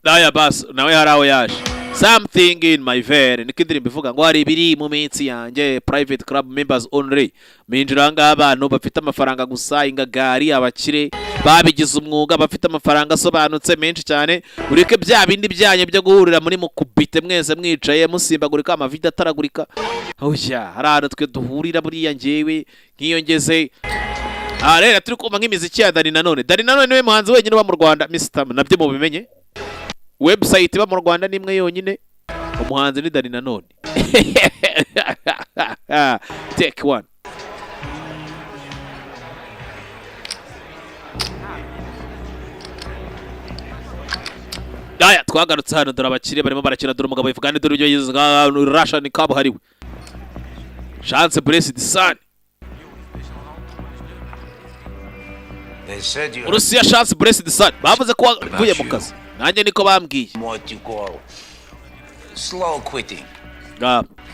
Naya bas nawe haraho yaje. Something in my vein niko indirimbo ivuga ngo hari ibiri mu minsi yanjye private club members only. Minjira ngaha abantu bafite amafaranga gusa ingagari abakire babigize umwuga bafite amafaranga asobanutse menshi cyane ureke bya bindi byanye byo guhurira muri mukubite mwese mwicaye musimbagurika amavide ataragurika. Oya harano twe duhurira buriya njyewe nkiyongeze rero turi kumva nk'imiziki ya Dani Nanone. Dani Nanone niwe muhanzi wenyine uba mu Rwanda Mr. nabyo mubimenye. Website iba mu Rwanda nimwe yonyine umuhanzi ni Dani Nanone. Take one. Daya twagarutse hano dore abakire barimo barakina dore umugabo Fugani dore ibyo yizga Russian kabuhariwe. Chance blessed son. Urusiya Chance blessed son. Bavuze ko wavuye mu kazi. Nanjye niko bambwiye. What you call slow quitting.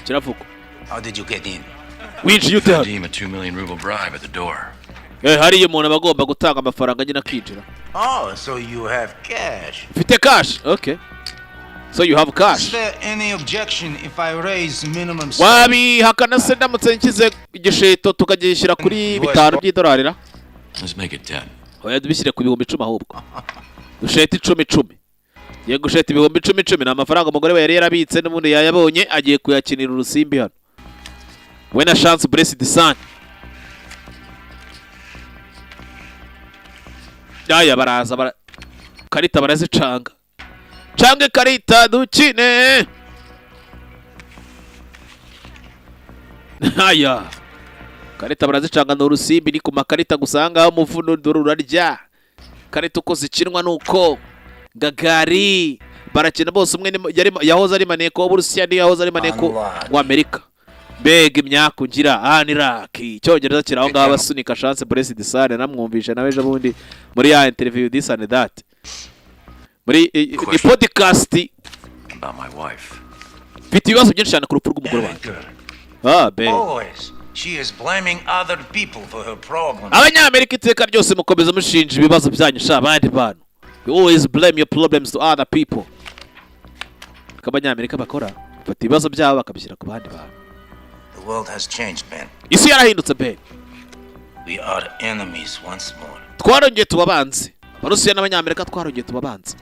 Kiravuga. How did you get in? Winjiye ute hano? Deem a 2 million ruble bribe at the door. Hariyo umuntu abagomba gutanga amafaranga nyine akinjira. Oh, so you have cash. Mfite cash? Okay. So you have Is cash. there any objection if I raise minimum wabihakana se ndamutse nshyize igisheto tukagishyira kuri 5 by'idolari ra? Let's make it 10. Oya dubishyire ku bihumbi 10 ahubwo. Dushete 10. Ye gusheta ibihumbi 10 ni amafaranga umugore we yari yarabitse n'ubundi yayabonye agiye kuyakinira urusimbi hano. We na chance blessed son. Aya baraza karita barazicanga. Change karita dukine. Aya. Karita barazicanga n'urusimbi ni ku makarita gusanga umuvuno dorurarya. Karita uko zikinwa nuko Gagari barakina bose umwe yahoze ari maneko w'Uburusiya ni yahoze ari maneko wa Amerika. Bega imyaka ugira ni raki cyongereza kiraho ngaho basunika chance blessed sane namwumvisha nawe ejo bundi muri ya interview this and that. Muri i podcast About my wife. Mfite ibibazo byinshi cyane ku rupfu rw'umugore wanjye. Be. Always. She is blaming other people for her problems. Abanyamerika iteka ryose mukomeza mushinja ibibazo byanyu sha abandi bantu. You always blame your problems to other people. Abanyamerika bakora bafite ibibazo byabo bakabishyira ku bandi bantu. The world has changed, man. Isi yarahindutse be. We are enemies once more. Twarongeye tubabanzi. Abarusiya n'abanyamerika twarongeye tubabanzi.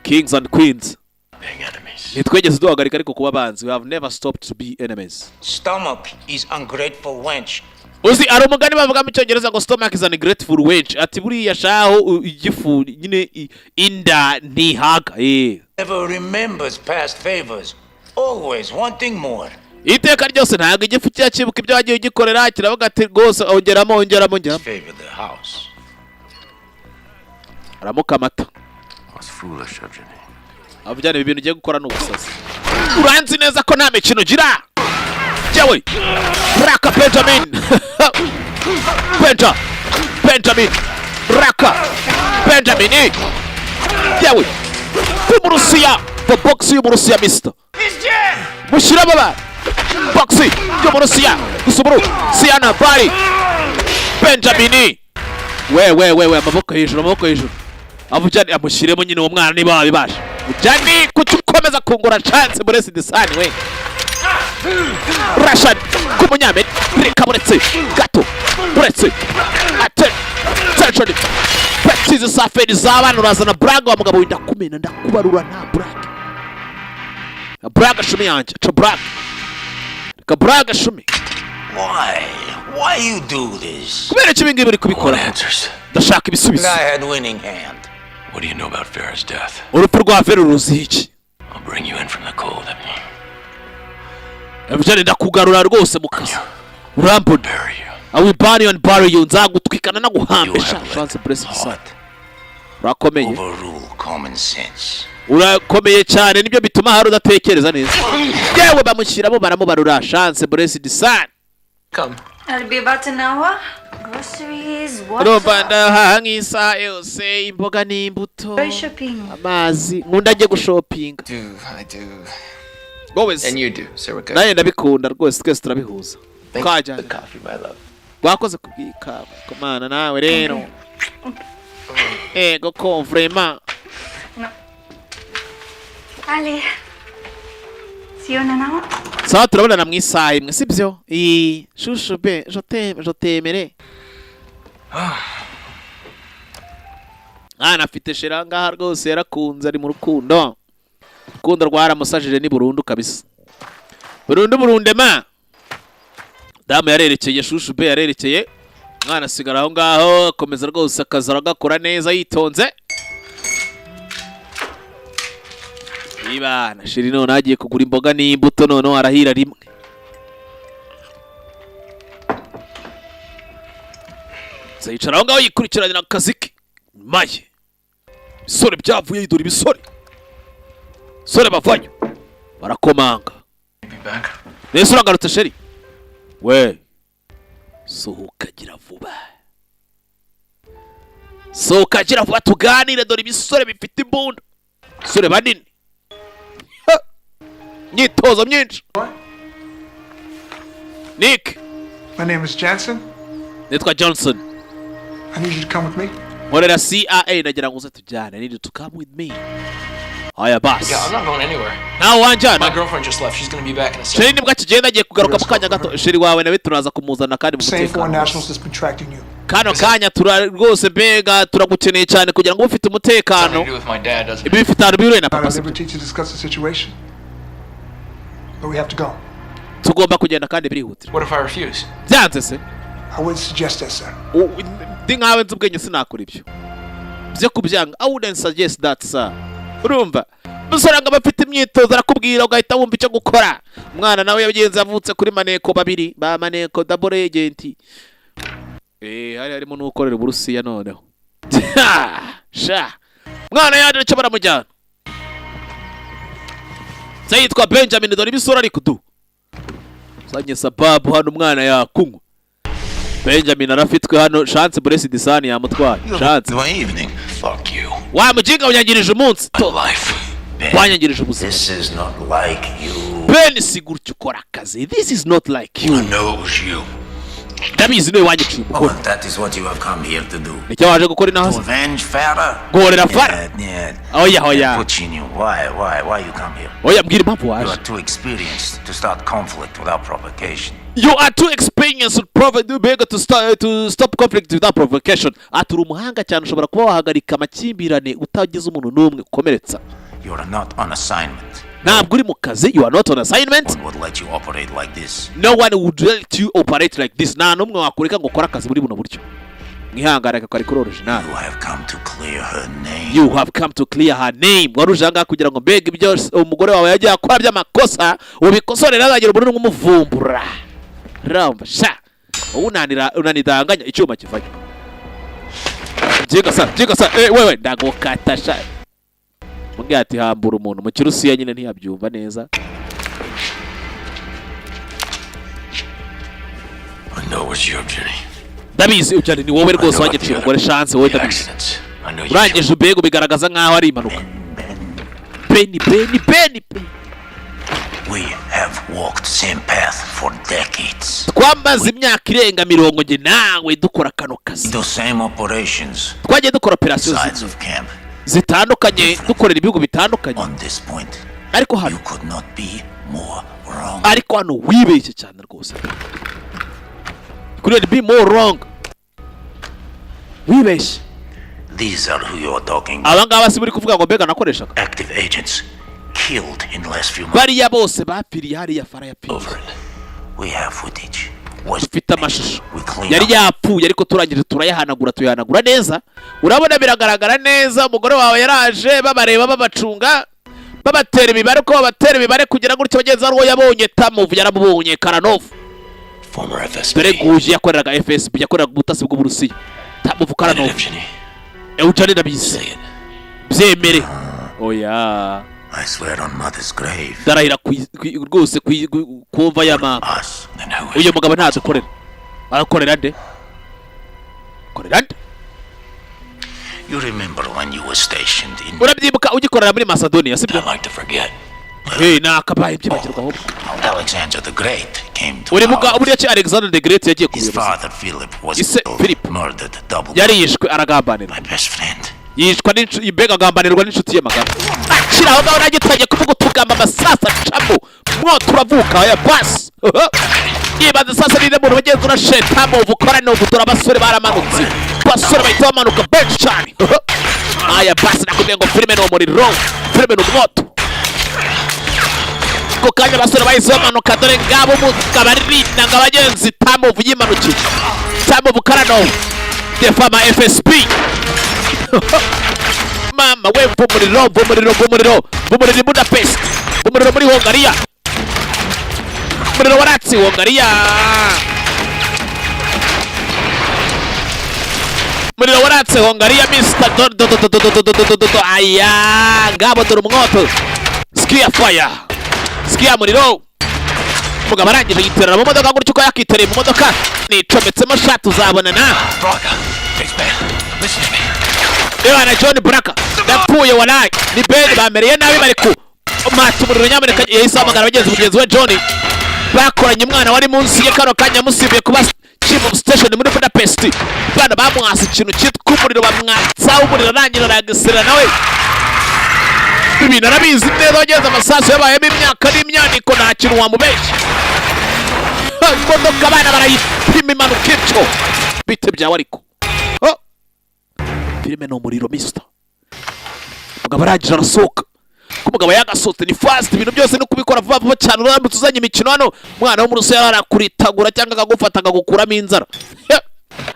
Kings and queens. Being enemies. Nitwegeze duhagarika ariko kuba banzi. We have never stopped to be enemies. Stomach is ungrateful wench. Uzi ari umugani bavuga mu cyongereza ngo stomach is an ungrateful wench. Ati buriya shaho igifu nyine inda ntihaga. Never remembers past favors. Always wanting more. Iteka ryose ntago igifu cyakibuka ibyo wagiye ugikorera kiravuga ati rwose ongeramo. Favor the house. Aramuka amata. That's foolish, Evgeny. Abujyana ibintu ugiye gukora n'ubusazi. Uranzi neza ko nta mikino ugira. Jewe. Raka Benjamin. Benjamin. Raka Benjamin. Jewe. Umurusiya. The box y'Uburusiya mister. Mushyira baba. Box y'Uburusiya. Gusuburu. Siana Bari. Benjamin. We amaboko hejuru. Abujyana amushyiremo nyine uwo mwana niba wabibasha. Ujyani kukomeza kungura chance blessed son we. Rashad kumunyamerika reka buretse gato buretse attention practice safari z'abana urazana Braga wa mugabo ndakumena ndakubarura nta Braga shumi yanje to Braga reka Braga shumi. Why you do this? Kubera kibingi buri kubikora ndashaka ibisubizo. I had winning hand. What do you know about Farah's death? Urupfu rwa Vera ruzi iki? I'll bring you in from the cold, Evgeny. Evgeny ndakugarura rwose mu kazi. Urambona. Bury you. I will bury you and bury you. Nzagutwikana naguhambesha chance blessed son. Urakomeye. Overrule common sense. Urakomeye cyane nibyo bituma hari udatekereza neza. Yewe bamushyiramo baramubarura chance blessed son. Come. I'll be about an hour. Groceries, Urumva ndahaha nk'isaha yose imboga n'imbuto. shopping. Amazi nkunda ajye gushopinga. I do. Always. And you do, so we're good. Naye ndabikunda rwose twese turabihuza. The coffee, my love. Wakoze kubwika komana nawe rero. Ego ko vraiment. No. Allez. See you in an hour. Sawa turabonana mu isaha imwe sibyo? Shushu be je t'aimerai. Afite shera ngaha rwose yarakunze ari mu rukundo. Rukundo rwaramusajije ni burundu kabisa. Burundu ma. Damu yarerekeye Shushu be yarerekeye. Mwana asigara aho ngaho akomeza rwose akazara agakora neza yitonze. Ibana shiri none agiye kugura imboga n'imbuto none arahira rimwe. Zayicara aho ngaho yikurikirana akazi ke. Maye. Bisore byavuye yidura ibisore. Sore bavanyo. Barakomanga. Nese uragarutse sheri. We. Sohoka gira vuba. Sohoka gira vuba tuganire dore ibisore bifite imbunda. Sore banini. Nyitozo myinshi. Nick. My name is Jansen. Nitwa Johnson. I need you to come with me. nkorera CIA nagira ngo uze tujyane. Need to come with me. Aya bas. Yeah, I'm not going anywhere. Nawe wanjana. My girlfriend just left. She's going to be back in a Sheri second. nibwo kigenda agiye kugaruka mu kanya gato. Sheri wawe nawe turaza kumuzana kandi mu Same foreign mutekano. nationals that's been tracking you. Kano kanya rwose mbega turagukeneye cyane kugira ngo ufite umutekano. Something to do with my dad, doesn't it? Ibi bifite ahantu bihure na I'm papa. at liberty to discuss the situation, but we have to go. Tugomba kugenda kandi birihutirwa. What if I refuse? Byanze se? I wouldn't suggest that, sir. Ndi nkawe nzi ubwenge sinakora ibyo. Byo kubyanga. I wouldn't suggest that, sir. Urumva? Musaranga bafite imyitozo arakubwira ugahita wumva icyo gukora. Umwana nawe yabigenza avutse kuri maneko babiri ba maneko double agent. Hari harimo n'ukorera Uburusiya noneho. Sha. Mwana yaje cyo baramujyana. Sayitwa Benjamin dore ibisura ari kudu. Sanye sababu hano umwana yakunywa. Benjamin arafitwe hano chance Blessed Disani yamutwaye. Chance. My evening. Fuck you. Wa mujinga unyangirije umunsi. Life. Wanyangirije ubuzima. This is not like you. Ben sigurutse ukora akazi. This is not like you. Who knows you? Ndabizi niwe wanyiciye umukoro. That is what you have come here to do. Nicyo waje gukora inaha. To avenge Farah? Gorera Farah. Oya. Puccini, why you come here? Oya mbwira impamvu waje. You are too experienced to start conflict without provocation. You are too experienced to stop conflict without provocation. Aturi umuhanga cyane ushobora kuba wahagarika amakimbirane utagize umuntu n'umwe ukomeretsa. You are not on assignment. Ntabwo uri mu kazi. You are not on assignment. No one would let you operate like this. No one would let you operate like this. Nta n'umwe wakureka ngo ukore akazi muri buno buryo. Mwihangane kakari kuri original. You have come to clear her name. You have come to clear her name. Warujanga kugira ngo mbega ibyo umugore wawe yagiye akora by'amakosa ubikosorera azagira ubuntu nk'umuvumbura. Ramba sha. Unanidanganya icyuma kivanye. Jiga sa. Wewe ndagukata sha. Mugiye ati hambura umuntu mu Kirusiya nyine ntiyabyumva neza. I know it's you, Jenny. Ndabizi ujyane ni wowe rwose wagiciye umugore chance wowe ndabizi. Urangije ubego bigaragaza nkaho ari impanuka. Benny. We have walked the same path for decades. Twamaze imyaka irenga 40 nawe dukora kano kazi. The same operations. Twagiye dukora operation zitandukanye dukorera ibihugu bitandukanye. On this point, ariko hano you could not be more wrong. Ariko hano wibeshye cyane rwose. Could be more wrong. Wibeshye. These are who you are talking about. Abangaba si buri kuvuga ngo mbega nakoreshaga. Active agents killed in the last few months. Bariya bose bapiriye hariya Farah yapiriye. We have footage. Dufite amashusho. Yari yapfuye ariko turangije tuyahanagura neza. Urabona biragaragara neza umugore wawe yaraje babareba babacunga. Babatera imibare ko babatera imibare kugira ngo uretse bagenza ruwo yabonye Tamov yarabubonye Karanov. Former FSB. Dore guje yakoreraga FSB yakoreraga ubutasi bw'Uburusiya. Tamov Karanov. Eugene ndabizi. Byemere. Oya. I swear on mother's grave. Darahira rwose kumva ya mama. Uyu mugabo ntadukorera. Arakorera nde? Korera nde? You remember when you were stationed in Urabyibuka ugikorera muri Macedonia sibyo? I like to forget. Nakabaye byibagirwa ahubwo. Alexander the Great came to Uribuka uburyo ki Alexander the Great yagiye his father Philip was murdered double. Yari yishwe aragambanirwa. My best friend. Yishwa n'ibega agambanirwa n'inshuti ye magana. Akira aho ngaho nagitangiye kuvuga utugamba amasasa camo. Mwo turavuka ya bas. Yibaza sasa ninde muntu bagenzi urasheta mu bukora no gutora abasore baramanutse. Basore bahita bamanuka benshi cyane. Aya bas nakubwiye ngo filime no muriro. Filime no moto. Ko kanya abasore bahise bamanuka dore ngabo mu kabarina ngabagenzi Tamov yimanukiye. Tamov Karanov. Defama FSB. Mama we vumuriro Budapest. Vumuriro muri Hungariya. Vumuriro waratsi Hungariya. Muriro waratsi Hungariya Mr. Do. Aya ngabo dore umwoto. Skia fire. Skia muriro. Mugabo arangije yiterera mu modoka gutyo ko yakitereye mu modoka. Nicometsemo shatu zabonana. Listen to me. Ewana John Braka yapfuye walayi ni Ben bamereye nabi bari ku mata umuriro nyamuneka yahise hamagara mugenzi we John bakoranye umwana wari munsi ye kano kanya musibiye kuba chief of station muri Budapest bwana bamuhasa ikintu cyitwa umuriro bamwatsa umuriro arangira aragisira nawe ibintu arabizi neza bageze amasasu yabayemo imyaka n'imyaniko nta kintu wamubeshya imodoka abana barayipima impanuka ityo bite byawe ariko filime ni umuriro mister umugabo arangije arasohoka ko umugabo yagasohotse ni fast ibintu byose no kubikora vuba vuba cyane urambutse uzanye imikino hano umwana wo mu ruso yarakuritagura cyangwa akagufata akagukuramo inzara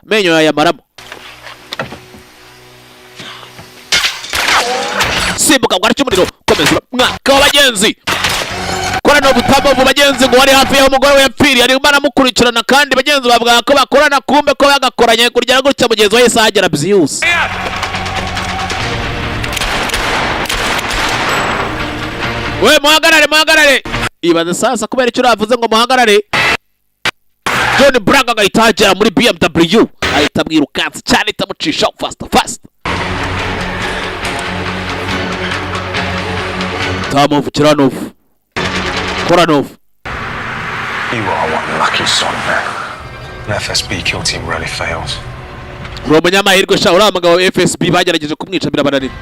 menyo yayamaramo simbuka ngo aricyo umuriro komeza mwaka w'abagenzi korana ubutamo mu bagenzi ngo wari hafi y'aho umugore we yapfiriye arimo aramukurikirana kandi bagenzi bavuga ko bakorana kumbe ko bagakoranye kurya gutya mugenzi we yahise ahagera byihuse we muhagarare ibaze sasa kubera icyo uravuze ngo muhagarare John Braga agahita ahagera muri BMW ahita amwirukansa cyane itamucisha fast Tamov Kiranov Koranov. You are one lucky son, man. An FSB kill team rarely fails. Umunyamahirwe sha uriya mugabo wa FSB bagerageje kumwica birabananira.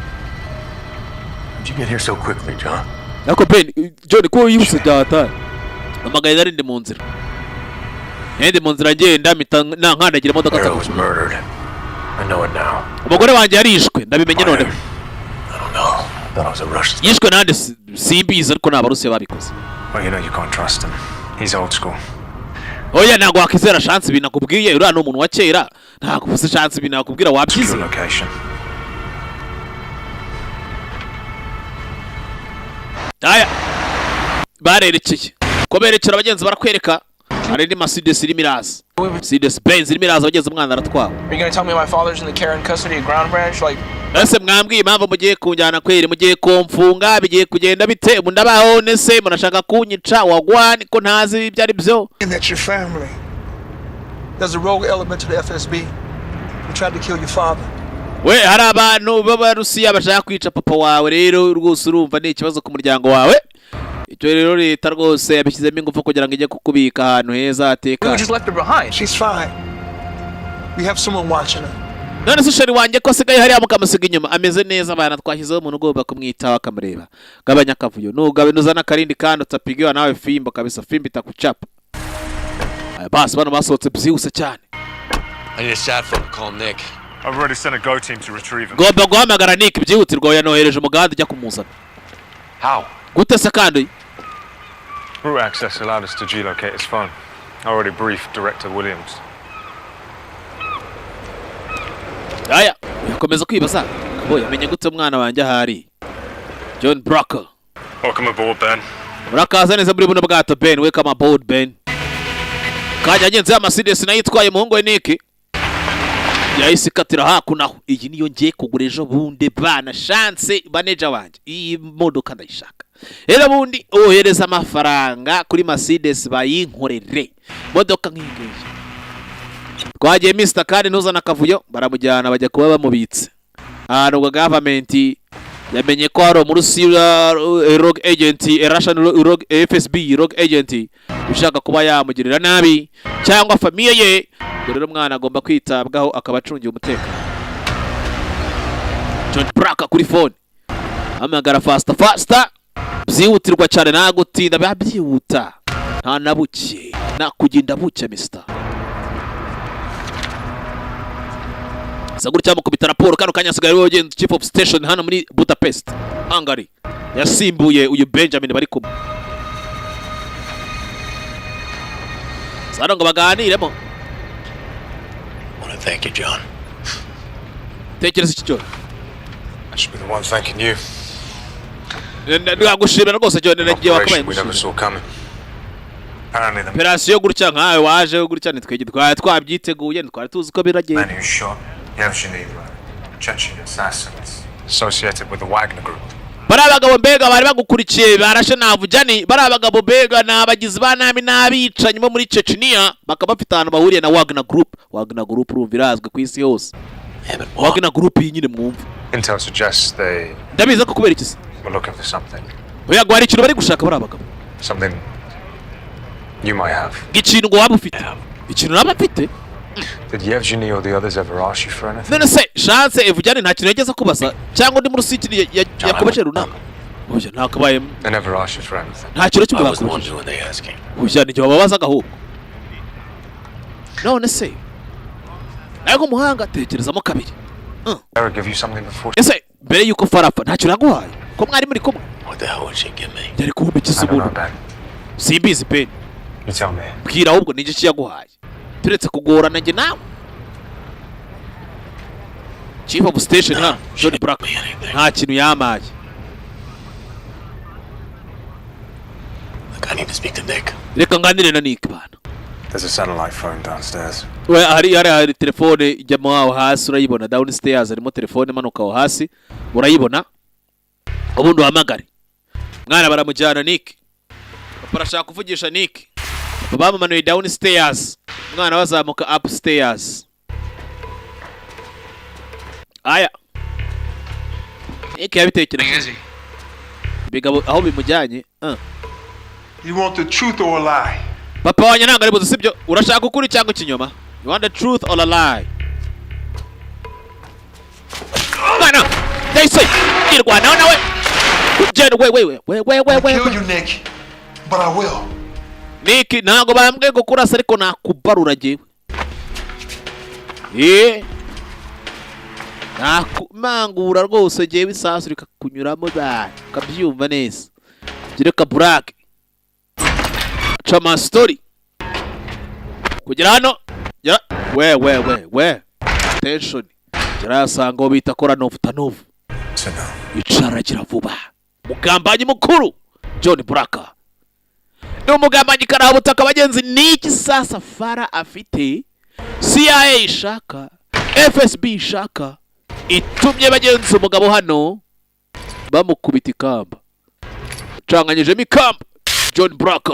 How'd you get here so quickly, John? Nako Ben, John ko yibuse byata. Amagaye nari ndi mu nzira. Ndi mu nzira ngenda nkandagira imodoka Earl was murdered. I know it now. Umugore wanjye yarishwe ndabimenye none. I don't know. I thought it was a Russian. Yishwe nande simbizi ariko n'abarusiya babikoze. Well, you know you can't trust him. He's old school. Oya ntago wakizera chance binakubwiye uriya no umuntu wa kera ntago ufite chance binakubwira wabyize. Aya barerekeye ko berekera abagenzi barakwereka hari ni Mercedes irimo iraza Mercedes Benz irimo iraza abagenzi umwana aratwawe. Are you going to tell me my father's in the care and custody at Ground Branch like ese mwambwiye impamvu mugiye kunjyana kweri mugiye kumfunga bigiye kugenda bite mundabaho nese munashaka kunyica wagwani ko ntazi ibyo ari byo. And that's your family. There's a rogue element to the FSB. They tried to kill your father. We hari abantu b'Abarusiya bashaka kwica papa wawe rero rwose urumva ni ikibazo ku muryango wawe. Icyo rero leta rwose yabishyizemo ingufu kugira ngo ijye kukubika ahantu heza ateka. We just left her behind. She's fine. We have someone watching her. None se sheri wanjye ko sigaye hariya mukamusiga inyuma ameze neza abana twashyizeho umuntu ugomba kumwitaho akamureba gabanya akavuyo nugabe nuzana karindi kandi utapigiwa nawe fimbo kabisa fimbo itakuchapa basi bana basohotse byihuse cyane. I need a sat phone to call Nick. I've already sent a go team to retrieve him. Gomba guhamagara Nick byihutirwa yanohereje umuganda ujya kumuzana. How? Gute se kandi? Route access allowed us to gelocate his phone. I already briefed Director Williams. Aya yakomeza kwibaza bo yamenye gute umwana wanjye ahari. John Braca. Welcome aboard, Ben. Murakaza neza muri buno bwato Ben, welcome aboard Ben. Kajya agenze ya Mercedes nayitwaye muhungu we Nick. Yahise katira hakunaho. Iyi niyo ngiye kugura ejo bunde bana chance baneja wanje. Iyi modoka ndayishaka. Era bundi ohereza amafaranga kuri Mercedes bayinkorere. Modoka nk'ingiyi. Twagiye Mr. kandi ntuzana akavuyo baramujyana bajya kuba bamubitse. Nubwo government yamenye ko hari umurusiya rogue agent Russian rogue FSB rogue agent ushaka kuba yamugirira nabi cyangwa famiye ye. Rero mwana agomba kwitabwaho akabacungiye umutekano. John Braca kuri phone amagara faster byihutirwa cyane nagutinda babyihuta nta nabuke nakugenda buke Mr. Saguri cyamo kubita raporo kano kanya sigaye wogenda chief of station hano muri Budapest Hungary yasimbuye uyu Benjamin bari kumwe. Sarongo baganiremo. Thank you, John. Tekereza iki John? I should be the one thanking you. Ndagushimira rwose John nagiye wakabaye. We never saw coming. Apparently the operation gutya nkawe waje gutya nitwege twabyiteguye ntwari tuzi ko biragenda. man who shot Yevgeny, Chechen assassins associated with the Wagner Group. Barabagabo mbega bari bagukurikiye barashe navujani barabagabo mbega nabagizi ba nabi nabicanye muri Chechnya bakabafite ahantu bahuriye na Wagner Group. Wagner Group urumvirazwe ku isi yose. Wagner Group nyine mwumva. Intel suggests they Ndabiza ko kubera iki? were looking for something. Oya gwari ikintu bari gushaka barabagabo. Something you might have. Ikintu ngo waba ufite. Ikintu naba mfite? Did Yevgeny or the others ever ask you for anything? none se chance Evugene nta kintu yageza kubaza cyangwa undi mu rusiki yakomeje runaka oya ntakabaye They never asked you for anything. nta kintu I kimwe was the one bakomeje doing the asking. oya ni bababazaga ahubwo none se ariko umuhanga tekerezamo kabiri Ever give you something before? ese mbere yuko farapfa nta kintu yaguhaye ko mwari muri kumwe What the hell would she give me? yari kuhumikiza I don't know, ubuntu Ben. simbizi pe You tell me. bwira ahubwo ni iki yaguhaye turetse kugorana njye nawe Chief of Station hano John Brack nta kintu yamaye Look, I need to speak to Nick. reka nganire na Nick bana There's a satellite phone downstairs. we hari telefone ijyamo aho hasi urayibona downstairs harimo telefone manuka aho hasi urayibona ubundi uhamagare mwana baramujyana Nick barashaka kuvugisha Nick bamanuye downstairs mwana wazamuka upstairs aya Nick yabitekereje bigabo aho bimujyanye You want the truth or a lie? papa wanjye ntabwo ari buze sibyo urashaka ukuri cyangwa ikinyoma you want the truth or a lie mwana ndayise irwana nawe ugenda we Kill you, Nick, but I will. Nick ntabwo bambwiye ngo kurasa ariko nakubarura jewe nakumangura rwose jewe isasu rikakunyuramo da ukabyumva neza gireka Black chama story kugira hano we tension kirasanga ngo bita kora Nov icara gira vuba mugambanyi mukuru John Brack ni umugambanyi karaha butaka bagenzi niki sasa Fara afite CIA ishaka FSB ishaka itumye bagenzi umugabo hano bamukubita ikamba canganyijemo ikamba John Brack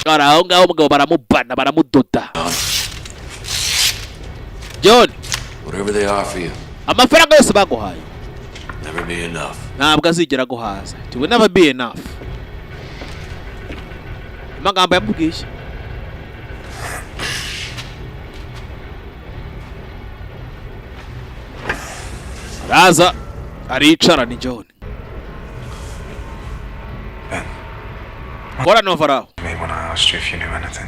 aho ngaho umugabo baramubana baramudoda John Whatever they offer you, amafaranga yose baguhaye never be enough. ntabwo azigera guhaza it will never be enough amagambo yamubwiye araza aricara ni John kora Novara Me when I asked you if you knew anything.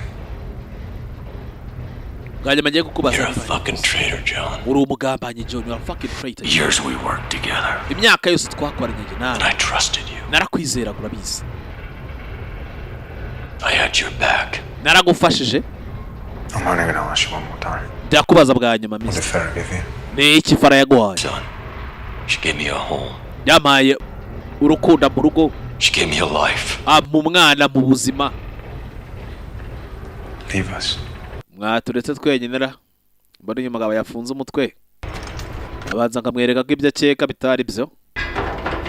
ngajya magiye kukubaza You're a fucking traitor, John. uri umugambanyi John you are fucking traitor Years we worked together, imyaka yose twakoranye njye and nawe I trusted you. narakwizera urabizi I had your back. naragufashije I'm only going to ask you one more time. ndakubaza bwa nyuma What did misi Farah give you? ni iki Fara yaguhaye Son, she gave me a home. yamaye urukundo mu rugo She gave me a life. mu mwana mu buzima Leave us. mwaturetse twenyinera mbona uyu mugabo yafunze umutwe abanza nkamwereka ko ibyo akeka bitari byo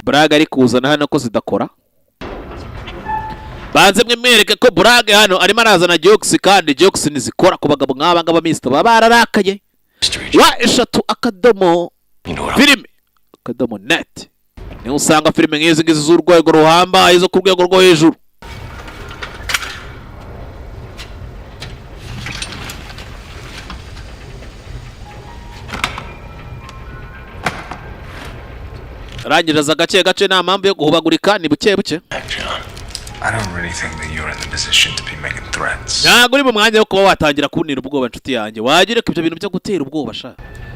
Braga ari kuzana hano ko zidakora banze mwereke ko Braga hano arimo arazana jokes kandi jokes nizikora ku bagabo nk'aba ngaba Mr. baba bararakaye wa eshatu akadomo filime akadomo net niho usanga filime nk'izi ngizi z'urwego ruhambaye zo ku rwego rwo hejuru rangiriza gake gace nta mpamvu yo guhubagurika ni buke buke I don't really think that you're in the position to be making threats. ntabwo uri mu mwanya wo kuba watangira kuntera ubwoba nshuti yanjye wajya ureka ibyo bintu byo gutera ubwoba sha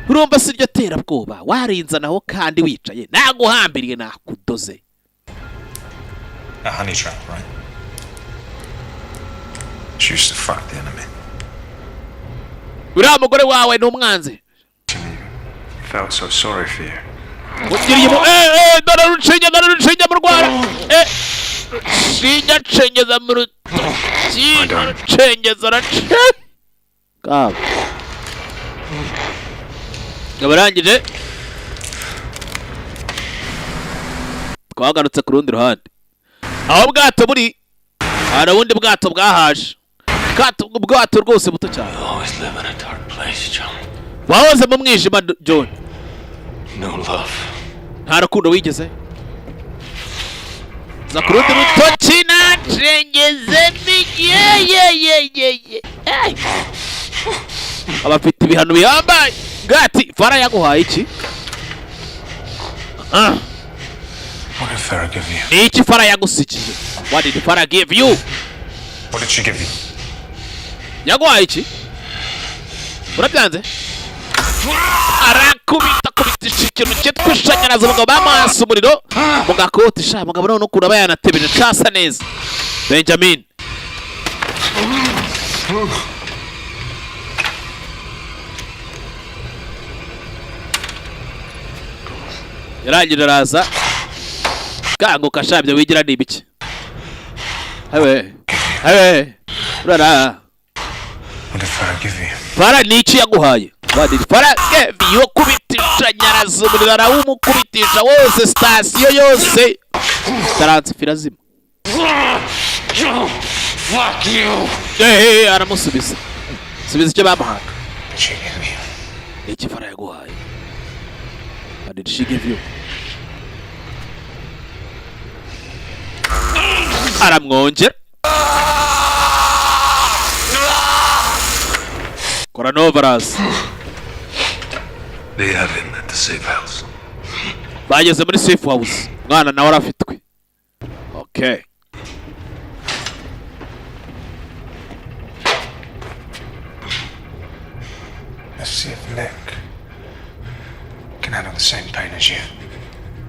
urumva si ryo tera bwoba warinzanaho kandi wicaye naguhambiriye nakudoze A honey trap, right? She used to fuck the enemy. uriya mugore wawe ni umwanzi Felt so sorry for you. ugiriye mu dore rucinge mu rwara rushinge ncengeza mu rutoki rucengeza kaba barangije twagarutse ku rundi ruhande aho bwato buri hari ubundi bwato bwahaje ubwato rwose buto cyane wahoze mu mwijima John nta rukundo wigeze za ku rundi rutoki nacengeze abafite ibihano bihambaye. Gati Farah yaguhaye iki? What did Farah give you? Ni iki Farah yagusikiye? What did Farah give you? What did she give you? Yaguhaye iki? Urabyanze? Arakubita kubitisha ikintu cyitwa ishanyarazi umugabo bamasa umuriro mu gakoti sha mugabo none ukuntu aba yanatebeje casa neza. Benjamin yarangira araza ganguka shabye wigira ni ibiki? Hewe urara. What did Farah give you? Farah ni iki yaguhaye? What did Farah give you? Kubitisha nyarazi umuriro arawumukubitisha wose station yose transfera zima. Fuck you! Aramusubiza. Subiza icyo bamuhaye. What did she give you? Ni iki Farah yaguhaye? What did she give you? Aramwongera. Coronavirus. They have him at the safe house. Bageze muri safe house. Mwana nawe arafitwe. Okay. Let's see if Nick can handle the same pain as you.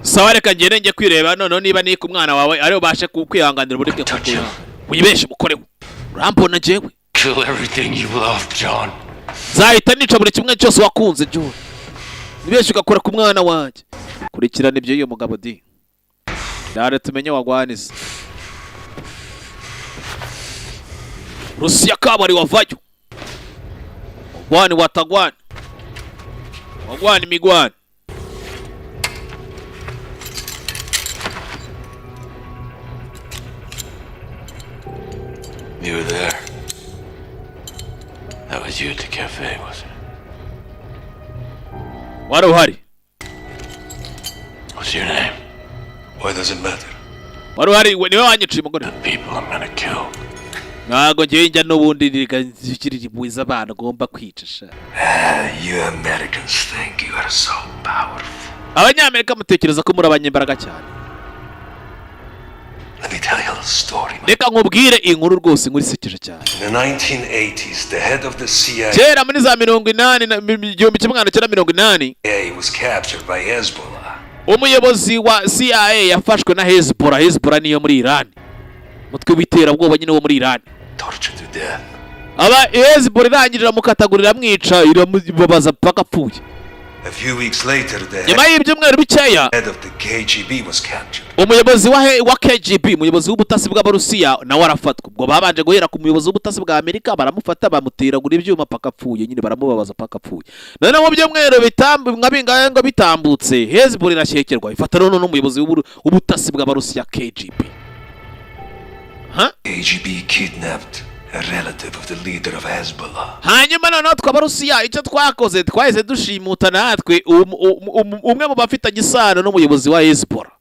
Sawa reka ngende njye kwireba none niba ni ku mwana wawe ari ubashe kukwihanganira burike kuko uyibeshe mukorewe. Urambona jewe. Kill everything you love, John. Zahita nica buri kimwe cyose wakunze John. Nibeshe ugakora ku mwana wanjye. Kurikirana ibyo iyo mugabo di. Dare tumenye wagwaniza. Rusiya kabari wavayo. Wagwani watagwani. Wagwani migwani. You were there. That was you at the cafe, wasn't it? Wari uhari. What's your name? Why does it matter? Wari uhari niwe wanyiciye umugore. The people I'm gonna kill. Ntago ngiye njya n'ubundi nzikirira impuhwe abantu agomba kwica sha. You Americans think you are so powerful. Abanyamerika mutekereza ko muri abanyembaraga cyane. Let me tell you a little story. Reka nkubwire inkuru rwose nkuri sekeje cyane. In the 1980s, the head of the CIA Kera muri za 1980 was captured by Hezbollah. Umuyobozi wa CIA yafashwe na Hezbollah. Hezbollah niyo muri Iran. Mutwe witera bwoba nyine wo muri Iran. Tortured to death. Aba Hezbollah irangirira mukatagurira mwica iramubabaza paka pfuye. A few weeks later, the Nyuma y'ibyumweru bikeya head of the KGB was captured. umuyobozi wa KGB, umuyobozi w'ubutasi bw'Abarusiya nawe arafatwa. Ubwo babanje guhera ku muyobozi w'ubutasi bwa Amerika baramufata bamuteragura ibyuma paka pfuye nyine baramubabaza paka pfuye. None mu byumweru bingahe ngo bitambutse Hezbollah irashyekerwa ifata none n'umuyobozi w'ubutasi bw'Abarusiya KGB. KGB kidnapped a relative of the leader of Hezbollah. Hanyuma noneho tw'Abarusiya icyo twakoze twahise dushimuta natwe umwe mu bafitanye isano n'umuyobozi wa Hezbollah.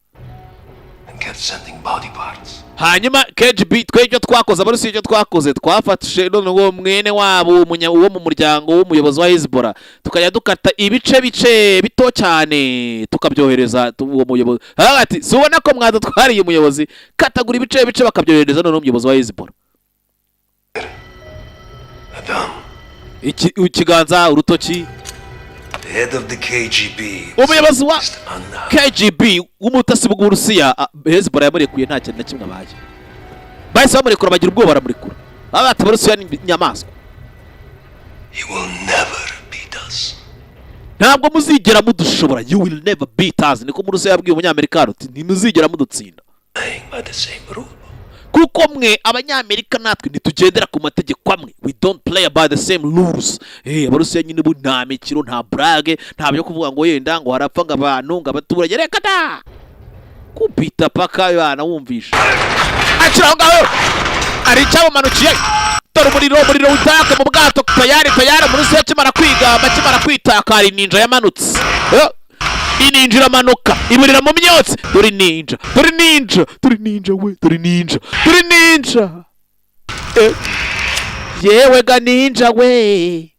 And kept sending body parts. Hanyuma KGB twe icyo twakoze Abarusiya icyo twakoze twafatishe noneho mwene wabo wo mu muryango w'umuyobozi wa Hezbollah tukajya dukata ibice bito cyane tukabyohereza uwo muyobozi. Hagati si ubona ko mwadutwariye umuyobozi katagura ibice bakabyohereza noneho umuyobozi wa Hezbollah. Ikiganza urutoki. The head of the KGB. Umuyobozi wa KGB w'umutasi bw'Uburusiya Hezbollah yamurekuye nta kintu na kimwe abaye. Bahise bamurekura bagira ubwoba baramurikura. Babata Abarusiya ni nyamaswa. You will never beat us. Ntabwo muzigera mudushobora. You will never beat us. Niko Murusiya yabwiye umunyamerika ati ntimuzigera mudutsinda. By the same rule. Kuko mwe abanyamerika natwe ntitugendera ku mategeko amwe. We don't play by the same rules. Abarusiya nyine bu nta mikiro nta brage nta byo kuvuga ngo yenda ngo harapfa ngo abantu ngo abaturage reka da kubita paka yana wumvisha akira ngaho ari cyabo manukiye dore umuriro utaka mu bwato tayari Murusiya kimara kwigamba kimara kwitaka ari ninja yamanutse ininjira manuka iburira mu myotsi dore ninja yewe ga ninja we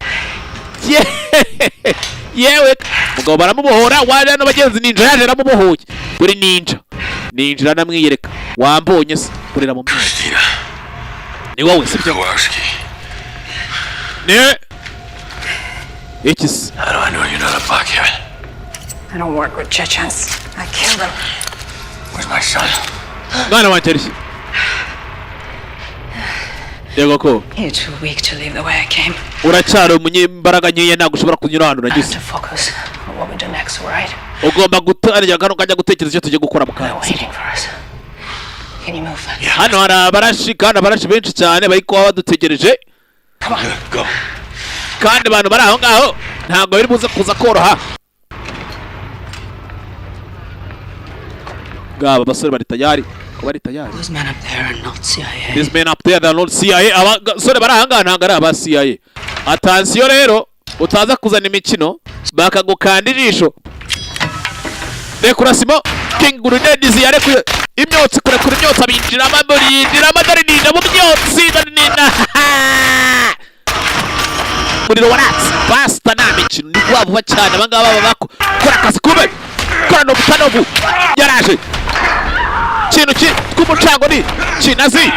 yewe mugabo baramubohora waje n'abagenzi ninja yaje aramubohoye kuri ninja namwiyereka wambonye se kurira mu Christina. ni wowe sibyo Kowalski. ne It's How do I know you're not a blockhead? I don't work with Chechens. I killed him. Where's my son? mwana wanjye ari yego ko You're too weak to leave the way I came. uracyari umunyembaraga nkeya ntabwo ushobora kunyura hano I have nagize to focus on what we do next, alright? ugomba gutangira kano kajya gutekereza icyo tugiye gukora mu They're kanwa waiting for us. Can you move? hano hari abarashi kandi abarashi benshi cyane bari kuba badutegereje Go. kandi abantu bari aho ngaho ntabwo biri buze kuza koroha ngaba basore bari tayari Those men up there are not CIA. these men up there they are not CIA abasore bari aha ngaha ntabwo ari aba CIA atansiyo rero utaza kuzana imikino bakagukanda ijisho dekurasimo King Grenades yarekuye imyotsi kurekura imyotsi abinjiramo dore ninja mu myotsi dore ninja muriro waratse basta nta mikino ni vuba cyane abangaba baba bakora akazi kube korano butanovu yaraje kintu tw'umucango ni kinazi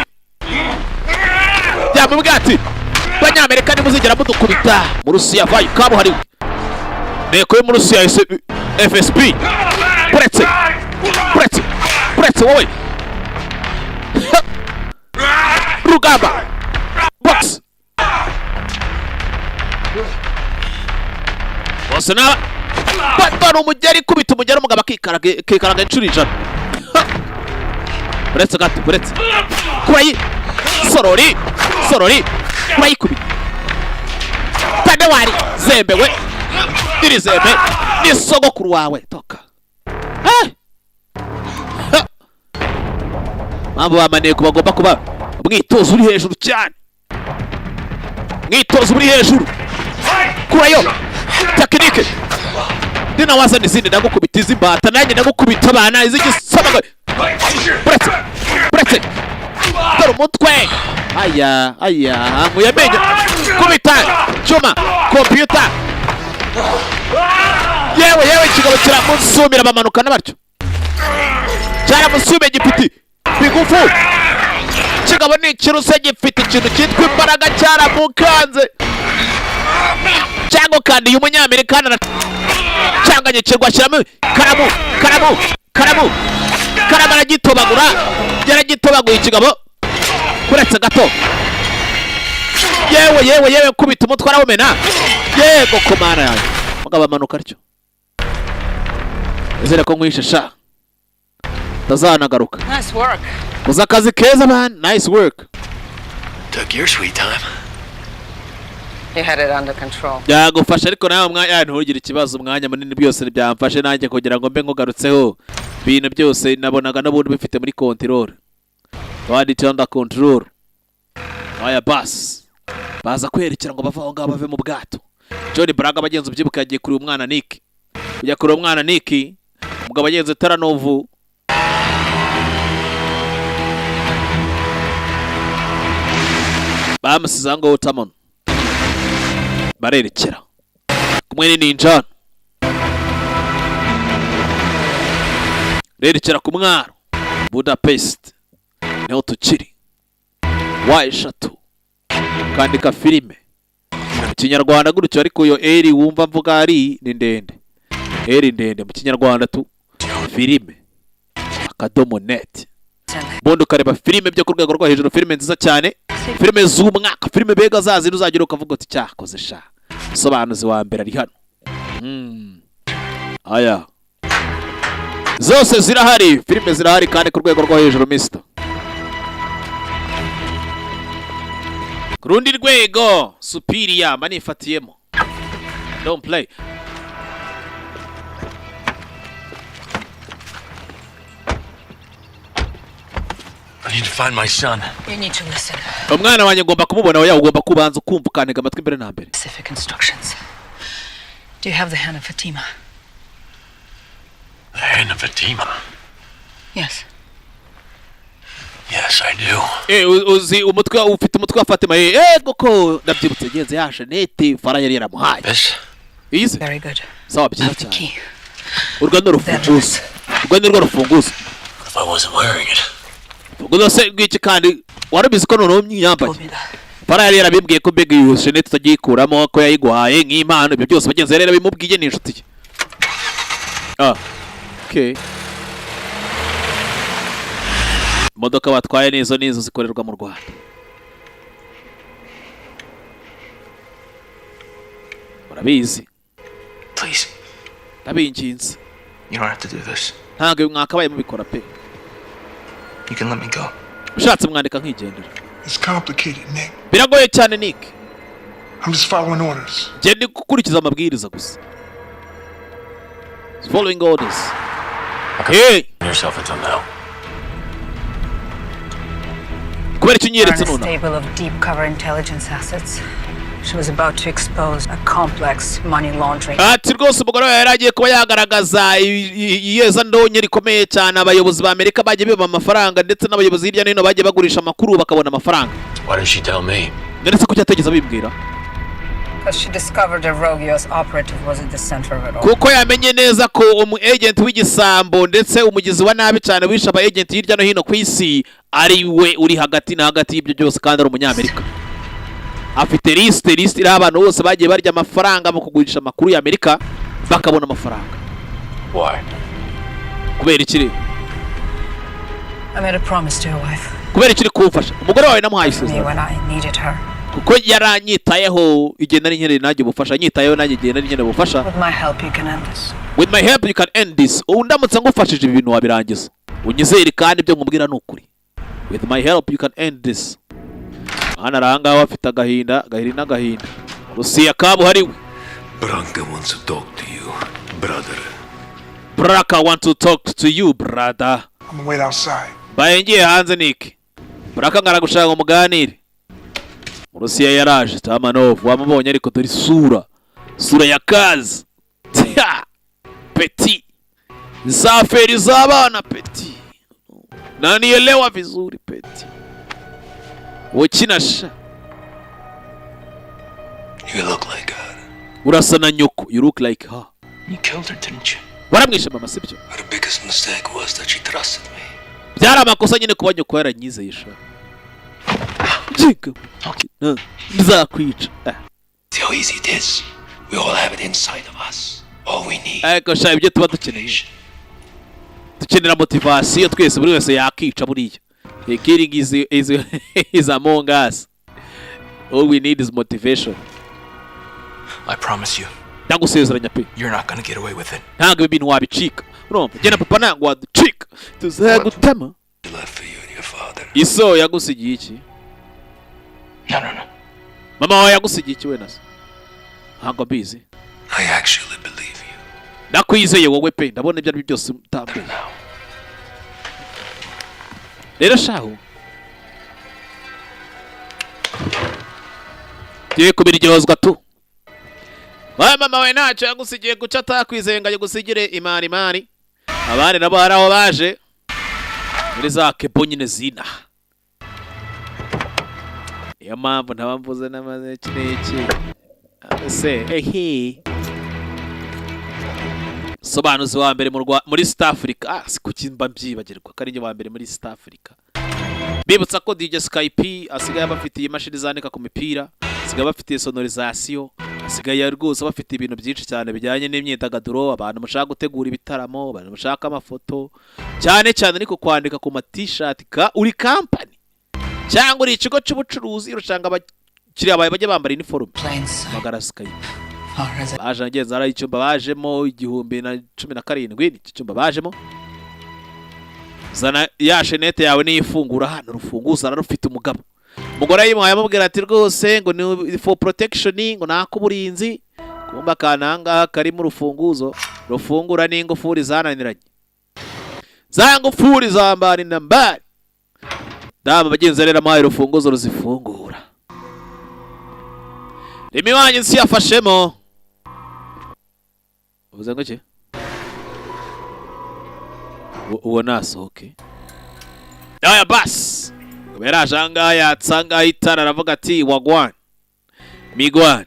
byamubwira ati banyamerika nimuzigera mudukubita mu Rusiya vayo kabuhariwe nteko yo mu Rusiya FSB Pretse wowe Rugamba box bose naba batwara umugeri kubita umugeri umugabo akikaraga inshuro ijana buretse gato kurayi sorori kurayikubita Tadewari zembewe iri zembe n'isogokuru wawe toka mpamvu bamaneko bagomba kuba mwitozo uri hejuru cyane kurayo tekinike dina waza n'izindi ndagukubita iz'imbata nanjye ndagukubita abana iz'igisamaga buretse dore umutwe aya muyamenye kubita cyuma computer yewe ikigabo kiramusumira bamanukana batyo cyaramusumiye gipiti bigufu kigabo ni ikiruse gifite ikintu cyitwa imbaraga cyaramukanze cyangwa kandi uyu munyamerikana cyanganye kirwa shyiramo karamu aragitobagura yaragitobaguye ikigabo kuretse gato yewe kubita umutwe arawumena yego komana yanjye mugabo amanuka atyo izere ko nkwishe sha tazanagaruka Nice work. uza akazi keza man nice work Took your sweet time. You had it under control. byagufasha ariko nawe umwanya ntugire ikibazo umwanya munini byose byamfashe nanjye kugira ngo mbe nkugarutseho ibintu byose nabonaga n'ubundi bifite muri control wanditse under control aya bas baza kwerekera ngo bava aho ngaho bave mu bwato John Braga abagenzi ubyibuka yagiye kuri umwana Nick kujya kuri umwana Nick umugabo agenze Taranovu bamusiza ngo Utamon barerekera kumwe ni ninja rerekera ku mwaro Budapest niho tukiri eshatu kandika filime mu kinyarwanda gutyo ariko yo eri wumva mvuga ari ni ndende eri ndende mu kinyarwanda tu filime akadomo.net bondo kareba filime byo ku rwego rwo hejuru filime nziza cyane filime z'umwaka filime bega zazi uzagira ukavuga uti cyakoze sha sobanuzi wa mbere ari hano aya zose zirahari filime zirahari kandi ku rwego rwo hejuru mister kurundi rwego superior manifatiyemo don't play I need to find my son. You need to listen. umwana wanjye ngomba kumubona oya ugomba kubanza kumva ukantega amatwi mbere na mbere Specific instructions. Do you have the hand of Fatima? The hand of Fatima. Yes. Yes, I do. uzi umutwe ufite umutwe wa Fatima yego ko ndabyibutse genze ya Jeanette Farah yari yaramuhaye This Easy. Very good. Sawa byiza cyane. Urwo ni urufunguzo. Urwo ni rwo rufunguzo. If I wasn't wearing it. Ubwo se ngiki kandi warabizi ko noneho myambaye. Para yari yarabimbwiye ko beg yuje ne tutagikuramo ko yayiguhaye nk'impano ibyo byose bagenzi rero bimubwiye ni inshuti. Okay. Imodoka batwaye nizo zikorerwa mu Rwanda. Murabizi. Please. Ndabinginze. You don't have to do this. Ntabwo mwakabaye mubikora pe. You can let me go. Ushatse mwandika nkigendera. It's complicated, Nick. Biragoye cyane Nick. I'm just following orders. Je ndi gukurikiza amabwiriza gusa. Following orders. Hey. Yourself until now. Kubera kinyeretse none. Stable of deep cover intelligence assets. She was about to expose a complex money laundering. Ati rwose umugore yari agiye kuba yagaragaza iyeza ndonye rikomeye cyane abayobozi ba Amerika bagiye biba amafaranga ndetse n'abayobozi hirya no hino bagiye bagurisha amakuru bakabona amafaranga. Why did she tell me? Ndetse ko cyategeza bimbwira. Because she discovered a rogue US operative was at the center of it all. Kuko yamenye neza ko agent w'igisambo ndetse umugizi wa nabi cyane wisha aba agent hirya no hino ku isi ari we uri hagati na hagati y'ibyo byose kandi ari umunyamerika. Afite list iri abantu bose bagiye barya amafaranga mu kugurisha amakuru ya Amerika bakabona amafaranga. Why? Kubera ikiri. I made a promise to your wife. Kubera ikiri kumfasha. Umugore wawe namuhaye isezerano. When I needed her. Kuko yaranyitayeho igihe nari nkeneye nanjye ubufasha nyitayeho nanjye igihe nari nkeneye ubufasha. With my help you can end this. With my help you can end this. Undamutse ngufashije ibintu wabirangiza. Unyizere kandi ibyo nkubwira n'ukuri. With my help you can end this. Hana ranga wafite agahinda n'agahinda. Rusiya kabuhariwe. Branka wants to talk to you, brother. Branka want to talk to you, brother. I'm gonna wait outside. Bayengiye hanze Nick. Branka ngaragushaka umuganire. Rusiya yaraje Tamanov wamubonye ariko dore sura ya kazi. Petit. Safari z'abana Petit. Nanielewa vizuri Petit. Wachinasha. You look like her. Urasa na nyoko. You look like her. You killed her, didn't you? Waramwishe mama sibyo? Her biggest mistake was that she trusted me. Byari amakosa nyine kuba nyoko yaranyizeye sha. Jika. Nzakwica. See how easy it is. We all have it inside of us. All we need. Ariko sha ibyo tuba dukeneye. Dukenera motivation twese buri wese yakica buriya. Killing is among us. All we need is motivation. I promise you. Ndagusezeranya pe. You're not gonna get away with it. Ntabwo ibintu wabicika. Urumva? Jena papa ntabwo waducika. Tuzagutema. Left for you and your father. Iso yagusigiye iki? No. Mama wawe yagusigiye iki we nase? Ntabwo bizi. I actually believe you. Ndakwizeye wowe pe. Ndabona ibyo ari byose utambe. Rero shaho. Tugiye kubiryozwa tu. Wa mama we ntacyo yagusigiye guca atakwizenga yagusigire imari. Abandi nabo haraho baje. Muri za kebo nyine zina. Iyo mpamvu ntabamvuze n'amaze kineki. Ase ehe. Sobanuzi wa mbere muri East Africa. Sikuki mba mbyibagirwa karinje wa mbere muri East Africa. Bibutsa ko DJ Skype asigaye bafitiye imashini zanika ku mipira, asigaye bafitiye sonorization, asigaye rwose bafite ibintu byinshi cyane bijyanye n'imyidagaduro, abantu mushaka gutegura ibitaramo, abantu mushaka amafoto, cyane niko kwandika ku ma-t-shirt ka uri company cyangwa uri ikigo cy'ubucuruzi urashanga abakiriya bawe bajye bambara uniform. Magara Skype baje ngenza ari icyumba bajemo 2017 iki cyumba bajemo. Zana ya shenete yawe niyifungura hano rufunguza rufite umugabo. Umugore yimuhaye amubwira ati rwose ngo ni for protection ngo nakuburinzi kumba kananga kari mu rufunguzo rufungura n'ingufuri zananiranye. Za ngufuri zambari nambari. Dama bagenzi rero amaye rufunguzo ruzifungura. Rimi wanyu nsi yafashemo. Uvuze ngo ki? Uwo nasohoke. Aya bas. Kuberaje anga yatsanga itara aravuga ati wagwan. Migwan.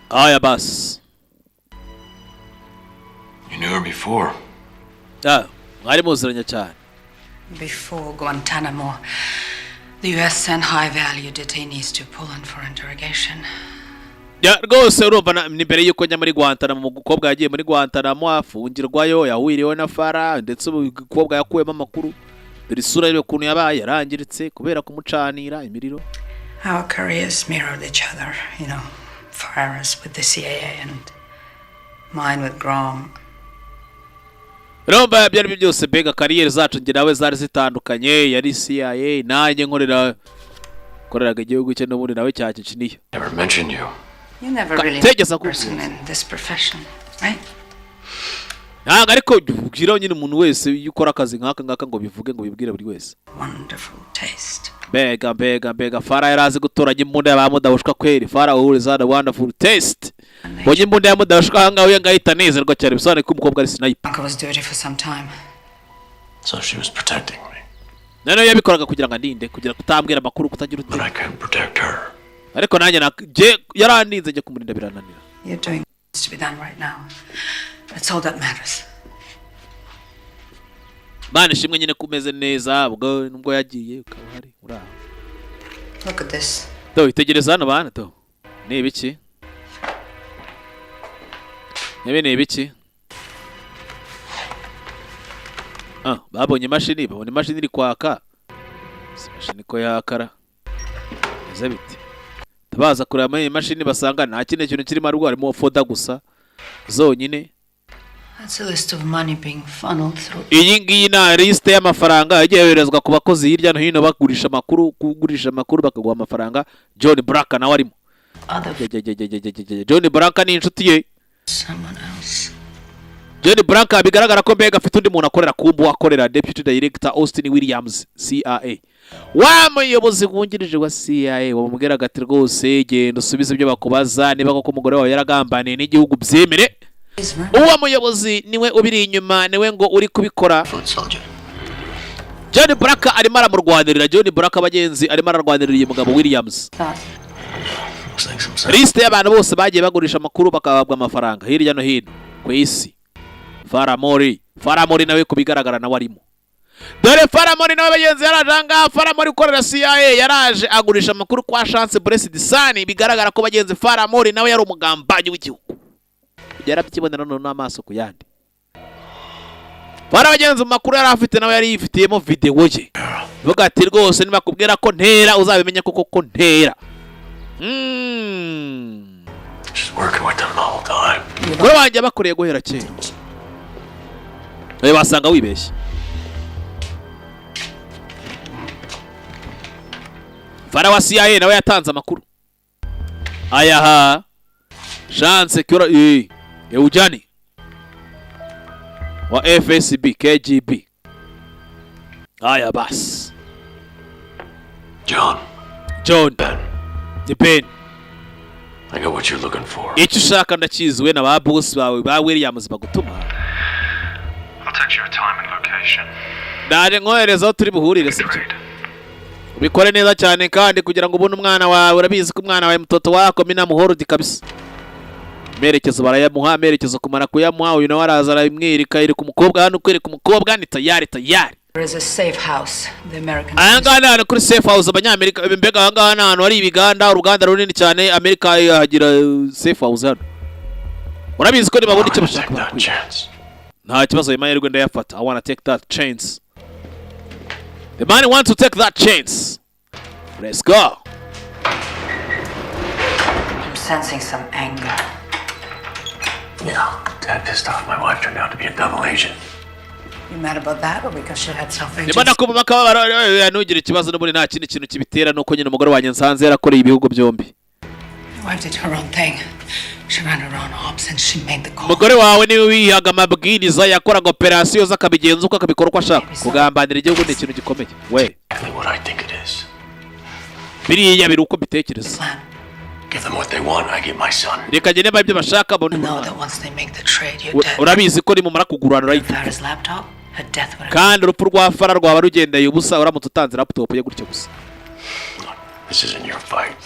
aya basi You knew her before. mwari muziranye cyane. Before Guantanamo, the U.S. sent high-value detainees to Poland for interrogation. Ya rwose urumva ni mbere yuko njya muri Guantanamo, mu gukobwa yagiye muri Guantanamo afungirwayo yahwiriwe na Fara ndetse umukobwa yakuwemo amakuru. Dore isura ye ukuntu yabaye yarangiritse kubera kumucanira imiriro. Our careers mirrored each other, you know. Farah's with the CIA and mine with Grom. Urumva byari byose bega kariyeri zacu nge nawe zari zitandukanye, yari CIA nanjye koreraga igihugu cye n'ubundi nawe cyakiciniye. Never mentioned you. You never really met a person in this profession, right? Ntabwo ariko ubwira nyine umuntu wese iyo ukora akazi nk'aka ngo bivuge ngo bibwire buri wese. Wonderful taste. Bega Fara yarazi gutoranya imbunda y'abamudahushwa kweri. Fara always had a wonderful taste. Bonye imbunda y'amudahushwa hanga uye ngahita nezerwa cyane bisobanuye ko umukobwa ari sniper. Uncle was dirty for some time. So she was protecting me. None yabikoraga kugira ngo ndinde, kugira kutambwira amakuru kutagira But I couldn't protect her. Ariko nanjye yarandinze njye kumurinda birananira. You're doing what's to be done right now. That's all that matters. Bana ishimwe nyine kumeze neza ubwo nubwo yagiye ukaba hari uraho. Look at this. Itegereza hano bana to. Ni ibiki? Ni ibiki? Babonye imashini iri kwaka. Imashini ko yakara. Eze biti. Tabaza kureba muri imashini basanga nta kindi kintu kirimo ariko harimo foda gusa. Zonyine. That's a list of money being funneled through. Iyi ngiyi na liste y'amafaranga yagiye yoherezwa ku bakozi hirya no hino bagurisha amakuru bakaguha amafaranga. John Brack nawe arimo. John Brack ni inshuti ye. Someone else. John Brack bigaragara ko mbega afite undi muntu akorera kumbu akorera Deputy Director Austin Williams CIA. Wa muyobozi wungirije wa CIA wamubwira gati rwose genda usubize ibyo bakubaza niba koko umugore wawe yaragambaniye n'igihugu byemere. Uwa muyobozi niwe ubiri inyuma niwe ngo uri kubikora. John Brack arimo aramurwanirira. John Brack abagenzi arimo ararwanirira uyu mugabo Williams. Liste y'abantu bose bagiye bagurisha amakuru bakababwa amafaranga hirya no hino ku isi. Farah Mori nawe kubigaragara nawe arimo. Dore Farah Mori nawe bagenzi yarajanga. Farah Mori ukorera CIA yaraje agurisha amakuru kwa Chance Blessed Sani. Bigaragara ko bagenzi Farah Mori nawe yari umugambanyi w'igihugu. Yarabikibonera no n'amaso ku yandi. Farah bagenzi mu makuru yari afite nawe yari yifitiyemo video ye. Vuga ati rwose niba kubwira ko ntera uzabimenya koko ntera. She's working with them the whole time. Kuri wanjye bakoreye guhera kera. Basanga wibeshye. Farah wa CIA nawe yatanze amakuru. Ayaha. Chance Kura Eugani wa FSB KGB. Aya bas. John. Ben. I got what you're looking for. Icyo ushaka ndakizwe na ba boss bawe ba Williams bagutuma. I'll text you a time and location. Ndaje nkohereza turi buhurire sibyo. Ubikore neza cyane kandi kugira ngo ubone umwana wawe urabizi ko umwana wawe mtoto wako mina muhorudi kabisa. Merekezo barayamuha amerekezo kumara kuyamuha uyu nawe araza aramwirika iri ku mukobwa hano kwereka umukobwa ni tayari. There is a safe house. The American. Ahangana hano kuri safe house abanyamerika mbega ahangana hano hari ibiganda uruganda runini cyane Amerika yagira safe house hano. Urabizi ko nibabona icyo bashaka. Nta kibazo y'amahirwe ndayafata. I want to take that chance. The man wants to take that chance. Let's go. I'm sensing some anger. Yeah, Dad pissed off my wife turned out to be a double agent. You mad about that or because she had self-interest? Nimana kuma makabara nugira ikibazo n'uburi nta kindi kintu kibitera nuko nyine umugore wanjye nsanze yarakoreye ibihugu byombi. My wife did her own thing. She ran her own ops and she made the call. Umugore wawe niwe wihaga amabwiriza yakoraga operasiyo z'akabigenza uko akabikora uko ashaka. Kugambanira igihugu ni ikintu gikomeye. We. What I think it is. Biriya biri uko bitekereza. Give them what they want, I get my son. Reka njye niba ibyo bashaka bona. No, that once they make the trade, you're dead. Urabizi ko nimumara kugurana right. Farah's laptop, her death would. Kandi urupfu rwa Farah rwaba rugendeye ubusa uramutse utanze laptop ye gutyo gusa. This isn't your fight.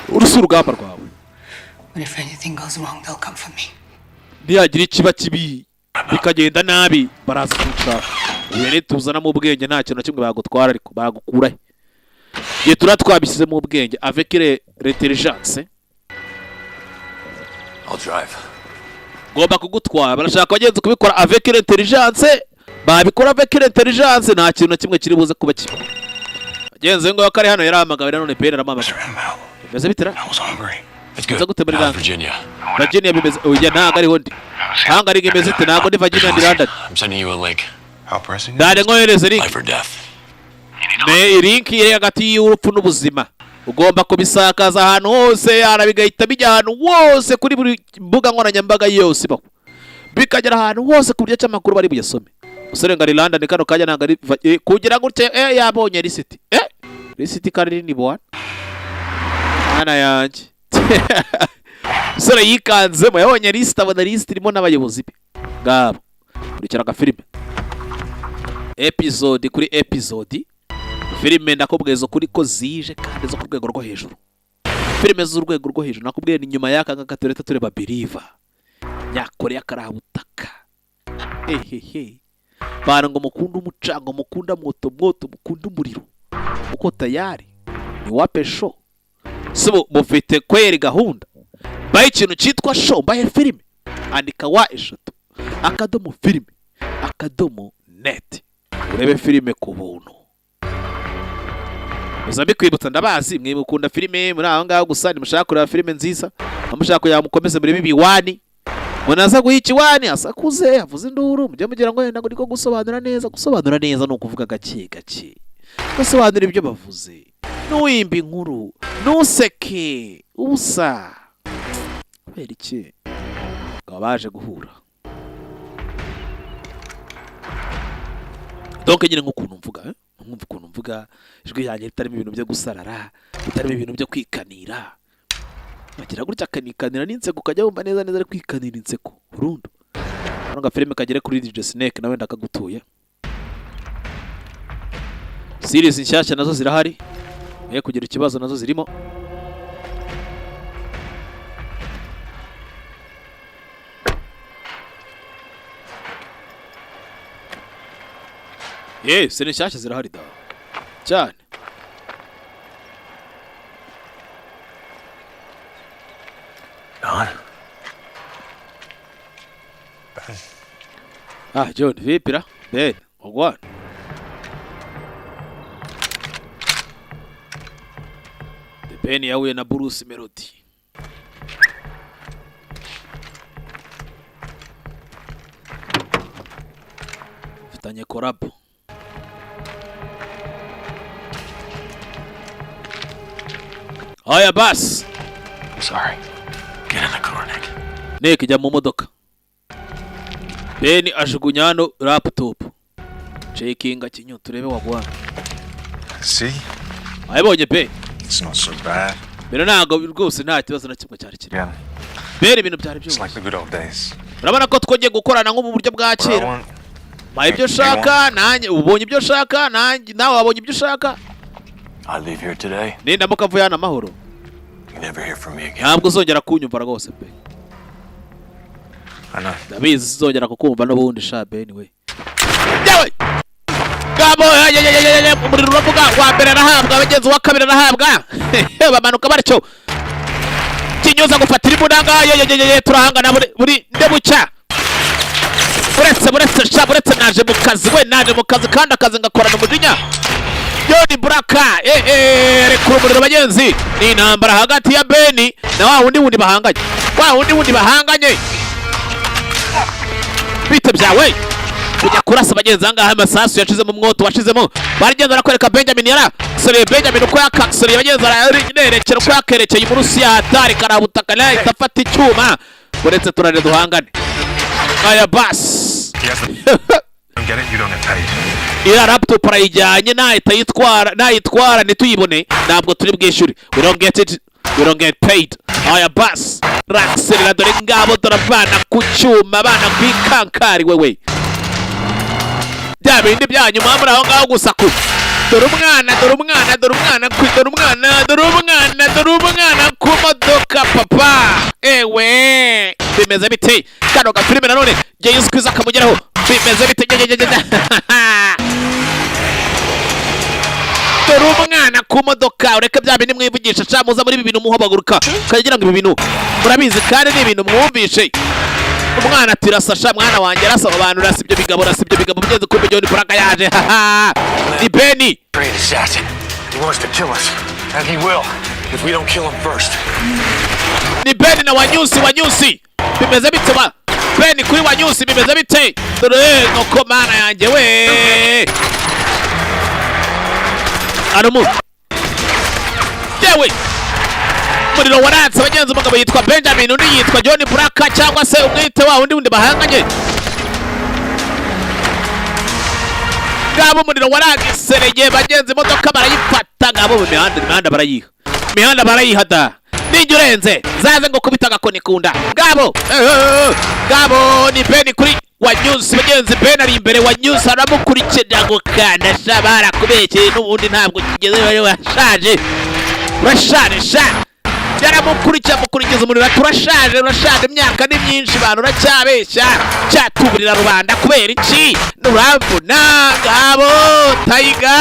Urusi urugamba rwawe. But if anything goes wrong, they'll come for me. Nihagira ikiba kibi bikagenda nabi baraza kuca uye tuzana mu bwenge nta kintu na kimwe bagutwara ariko bagukura ye turatwabisize mu bwenge avec l'intelligence. I'll drive. Gomba kugutwara barashaka bagenze kubikora avec l'intelligence babikora avec l'intelligence nta kintu na kimwe kiri buze kuba kibi. Bagenze ngo yakari hano yaramagabira none pere ramamaga bimeze bitera. I was hungry. It's Good. good. Virginia. Virginia bimeze oya ntago ari hondi hanga ari gemeze te ntago ndi Virginia ndi London. I'm sending you a link. How pressing? Dale ngohereze link. Life or death. Ne link iri hagati y'urupfu n'ubuzima ugomba kubisakaza ahantu hose arabigahita bijya ahantu hose kuri buri mbuga nkoranyambaga yose baho bikagera ahantu hose ku buryo cy'amakuru bari buyasome. Usore ngari London kano kajya ntago ari kugira gutya yabonye receipt receipt kari ni bwana ana yanjye sore yikanzemo yabonye list abona list irimo n'abayobozi be ngabo kurikira ka filime episode kuri episode. Filime ndakubwiza kuri ko zije kandi zo ku rwego rwo hejuru. Filime z'urwego rwo hejuru nakubwiye ni nyuma y'aka ngatureta tureba Believer nyakore yakarabutaka bana ngo mukunda umucango mukunda moto mukunda umuriro uko tayari ni wape show so mufite kweri gahunda baye ikintu cyitwa show baye filime andika wa eshatu akadomo filime akadomo net urebe filime ku buntu. Uzambi kwibutsa ndabazi mwe mukunda filime muri aho ngaho gusa ni mushaka kureba filime nziza amushaka yamukomeze muri bibiwani munaza guhica iwani asakuze avuze induru mujye mugira ngo yenda ngo niko gusobanura neza no kuvuga gake gusobanura ibyo bavuze n'uwimba inkuru nuseke ubusa kubera iki ngo baje guhura. Donc nyine nk'ukuntu mvuga ijwi yanjye ritarimo ibintu byo gusarara ritarimo ibintu byo kwikanira bagira gutya akanikanira n'inseko kajya wumva neza ari kwikanira inseko burundu. Hano ga filime kagere kuri DJ Snake nawe ndakagutuye. Series nshyashya nazo zirahari kugira ikibazo nazo zirimo. Sene nshyashya zirahari da cyane. Don. John vipira Ben ogwana Ben yahuye na Bruce Melody. Fitanye collab. Aya bas. I'm sorry. Get in the car, Nick. Nick jya mu modoka. Ben ajugunya hano laptop. Checkinga kinyo turebe wagwana. See? Ayibonye Ben. It's not so bad. Bero ntago rwose nta kibazo na kimwe cyari kiri. Yeah. Ben ibintu byari It's byose. like the good old days. Urabona ko twongeye gukorana nko mu buryo bwa kera. Baye ibyo shaka nanjye ubonye ibyo shaka nanjye nawe wabonye ibyo shaka. I leave here today. Ninda mukavuye hano amahoro. You never hear from me again. Ntabwo uzongera kunyumva rwose pe. I know. Ndabizi uzongera kukumva n'ubundi sha Ben we. Yawe. Gabo umuriro uravuga wa mbere arahabwa abagenzi wa kabiri arahabwa. Bamanuka baricyo. Kinyoza gufatira imbunda turahangana buri ndebucya. Buretse naje mu kazi kandi akazi ngakorana umujinya. Yoni Buraka rekura umuriro bagenzi ni intambara hagati ya Ben na wa wundi bahanganye bite byawe kujya kurasa bagenzi angaha amasasu yacizemo umwoto washizemo barigenza arakwereka Benjamin yara sore Benjamin uko yakasore bagenzi ararekera uko yakerekeye mu Rusiya hatari karabutaka nayo itafata icyuma buretse turare duhangane. Aya bas Get it? You don't get paid. Ira laptop arayijyanye nayitwara ntituyibone ntabwo turi bwishyure. We don't get it, we don't get paid. Aya bas rakserera dore ngabo turabana ku cyuma abana kwikankari wewe bya bindi byanyu muri aho ngaho gusa ku dore umwana ku modoka papa ewe bimeze bite kano gafilime nanone Yesu kwiza kamugeraho bimeze bite dore umwana ku modoka ureke bya bindi mwivugisha camuza muri ibi bintu muhobaguruka kagira ngo ibi bintu murabizi kandi ni ibintu mwumvishe umwana tirasasha mwana wanjye arasaba abantu rasibyo bigabo bigeze kumbe John Buraka yaje ni Benny Great assassin. He wants to kill us, and he will if we don't kill him first. ni Benny na Wanyusi bimeze bite ba Benny kuri Wanyusi bimeze bite dore nuko mana yanjye we aramu yewe muriro waratse abagenzi umugabo yitwa Benjamin undi yitwa John Buraka cyangwa se umwite wa undi bahanganye ngabo muriro waragisereye bagenzi imodoka barayifata ngabo mu mihanda barayihada ninjye urenze zaze ngo kubita agakoni kunda ngabo ni Benny kuri Wanyusi bagenzi Ben ari imbere Wanyusi aramukurikira ngo kana shabara kubekeye n'ubundi ntabwo kigeze washaje urashaje yaramukurikiza umuriro turashaje imyaka ni myinshi bantu uracyabeshya cyatuburira rubanda kubera iki nuramvuna ngabo Taiga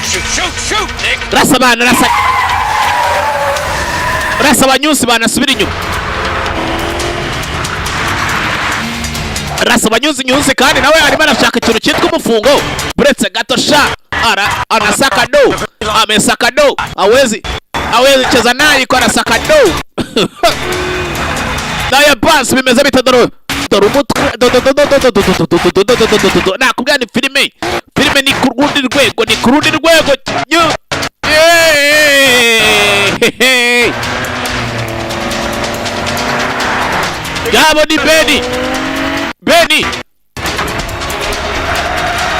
Shoot, Nick. rasa Wanyusi banasubira inyuma rasa Wanyusi kandi nawe arimo arashaka ikintu cyitwa umufungo buretse gato sha anasaka do amesaka do hawezi cheza naye kwa anasaka do naye basi bimeze bite dore umutwe nakubwira ni filime ni ku rundi rwego ngabo ni Benny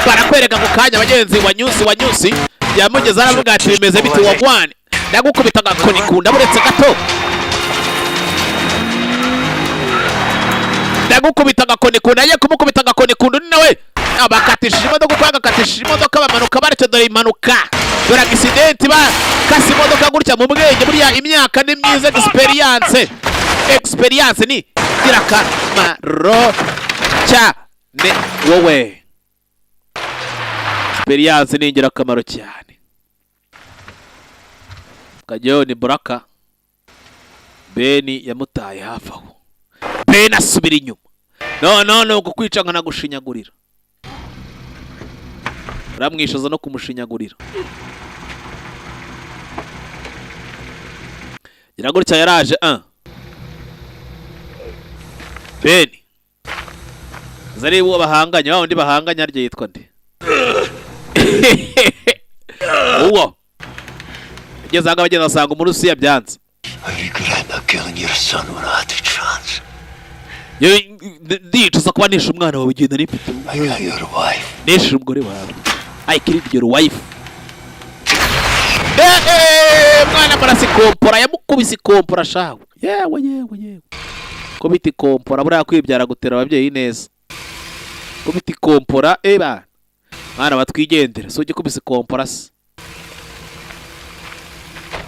barakwereka ku kanya abagenzi Wanyusi yamugeza aravuga ati bimeze bite wagwane ndagukubita agakoni kunda buretse gato ndagukubita agakoni kunda ye kumukubita agakoni kunda ni nawe abakatishije imodoka bamanuka baretse dore impanuka dore accident kasi imodoka gutya mu bwenge buriya imyaka ni myiza experience ni kirakamaro cyane wowe experience ni ingirakamaro cyane John Buraka Benny yamutaye hafi aho Benny asubira inyuma no kukwica ngo nagushinyagurira uramwishoza no kumushinyagurira iragurutsa yaraje Benny zari uwo bahanganya wa undi bahanganya arye yitwa nde uwo igeze anga bagenda asanga umurusi yabyanze ndicuza kuba nishe umwana wawe ugenda n'ipite nishe umugore wawe I killed your wife mwana marasikompora yamukubise ikompora shawe yewe kubita ikompora buriya kwibyara gutera ababyeyi neza kubita ikompora bana mwana batwigendera so ugikubise ikompora se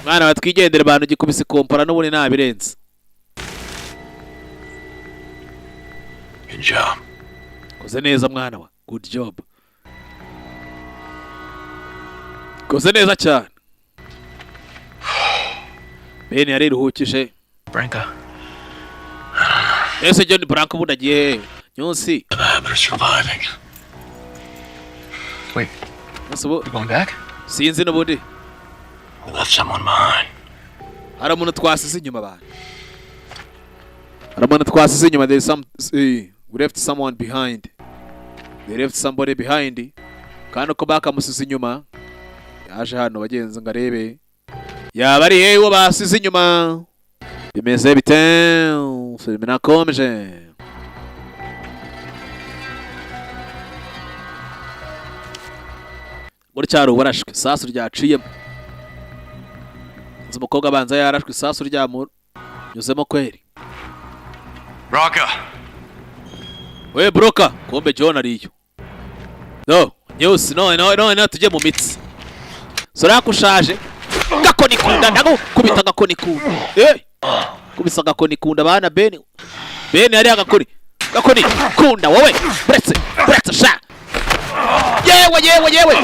mwana batwigendera bantu ugikubise ikompora n'ubundi ntabirenze Good job. koze neza mwana wa good job koze neza cyane Benny yariruhukije Branka. ese John Buraka ubundi agiye Nyusi But surviving. Wait, you going back? sinzi n'ubundi We left someone behind. hari umuntu twasize inyuma abantu hari umuntu twasize inyuma we left someone behind they left somebody behind kandi uko bakamusize inyuma yaje hano bagenzi ngo arebe yaba ari hehe uwo basize inyuma bimeze bite filime nakomeje gutya ubarashwe isasu ryaciyemo nzi umukobwa abanza yarashwe isasu ryamura nyuzemo kweri Raka. We broka kumbe John ariyo. No news no tujye mu mitsi. Sora kushaje gakoni kunda ndago kubita gakoni kunda. Kubisa gakoni kunda bana Ben yari agakoni kunda wowe bretse sha. Yewe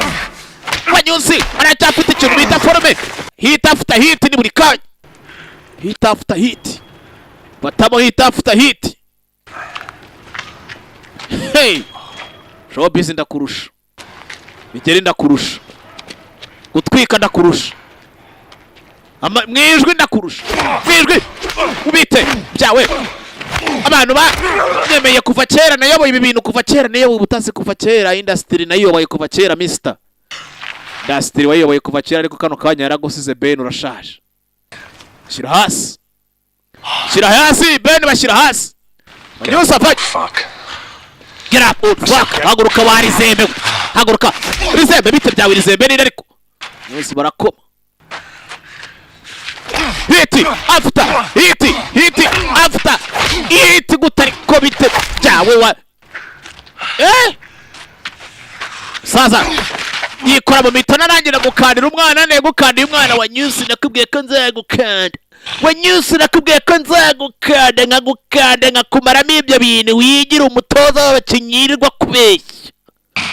wanyuzi anatafita ikintu bita forme hit after hit ni buri kanya. Hit after hit batamo hit after hit. Hey showbiz ndakurusha bigeri ndakurusha gutwika ndakurusha mwijwi ndakurusha mwijwi ubite byawe abantu banyemeye kuva kera nayoboye ibi bintu kuva kera nayoboye ubutasi kuva kera industry nayoboye kuva kera Mr. Industry wayoboye kuva kera ariko kano kanya yaragusize Ben urashaje. Shira hasi Ben bashira hasi. Banyusa fuck. Get up old fuck. Haguruka wari zembe. Haguruka. Rizembe bite byawe rizembe ni ariko. Mwese barakoma. Hit after hit gutari ko bite byawe wa. Saza. Yikora mu mitona nangira gukandira umwana gukandira umwana wa News nakubwiye ko nzagukanda. Wanyusi nakubwiye ko nzagukanda nkakumaramo ibyo bintu wigira umutoza w'abakinyirirwa kubeshya.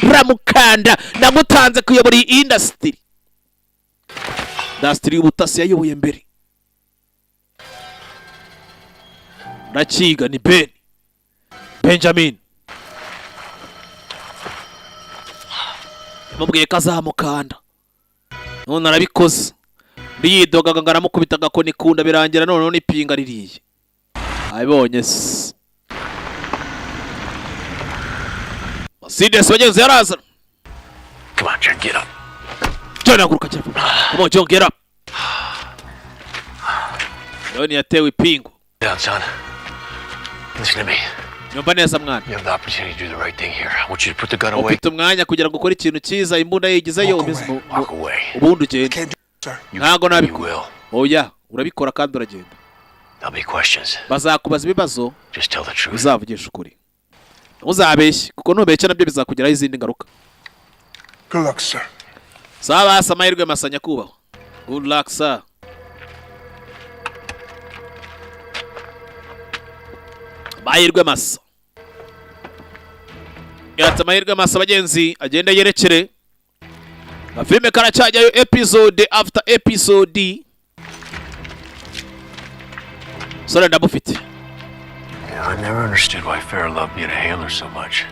Ramukanda namutanze kuyobora iyi industry y'ubutasi yayoboye mbere. Rakiga ni Benjamin. Mubwiye ko azamukanda none arabikoze. Ndiyidogaga ngaramukubita gakoni kunda birangira none n'ipinga ririye. Abibonye se. Mercedes wageze yaraza. Come on, John, get up. John aguruka cyane. Come on, John, get up. John yatewe ipingo. Down, son. Listen to me. Nyumva neza mwana. You have the opportunity to do the right thing here. I want you to put the gun away. Ufite umwanya kugira ngo ukore ikintu cyiza imbunda yigizeyo ubizimo. Ubundi ugende. Ntago nabikora. Oya, urabikora kandi uragenda. There'll be questions. Bazakubaza ibibazo. Just tell the truth. Uzavugisha ukuri. Uzabeshye kuko nubeshye nabyo bizakugiraho izindi ngaruka. Good luck, sir. Saba amahirwe masanya kubaho. Good luck, sir. Mahirwe masa. Yatsa mahirwe masa bagenzi agenda yerekere. Filme karacyayo episode after episode. Sora ndabufite. I never understood why Farrah loved being a handler so much.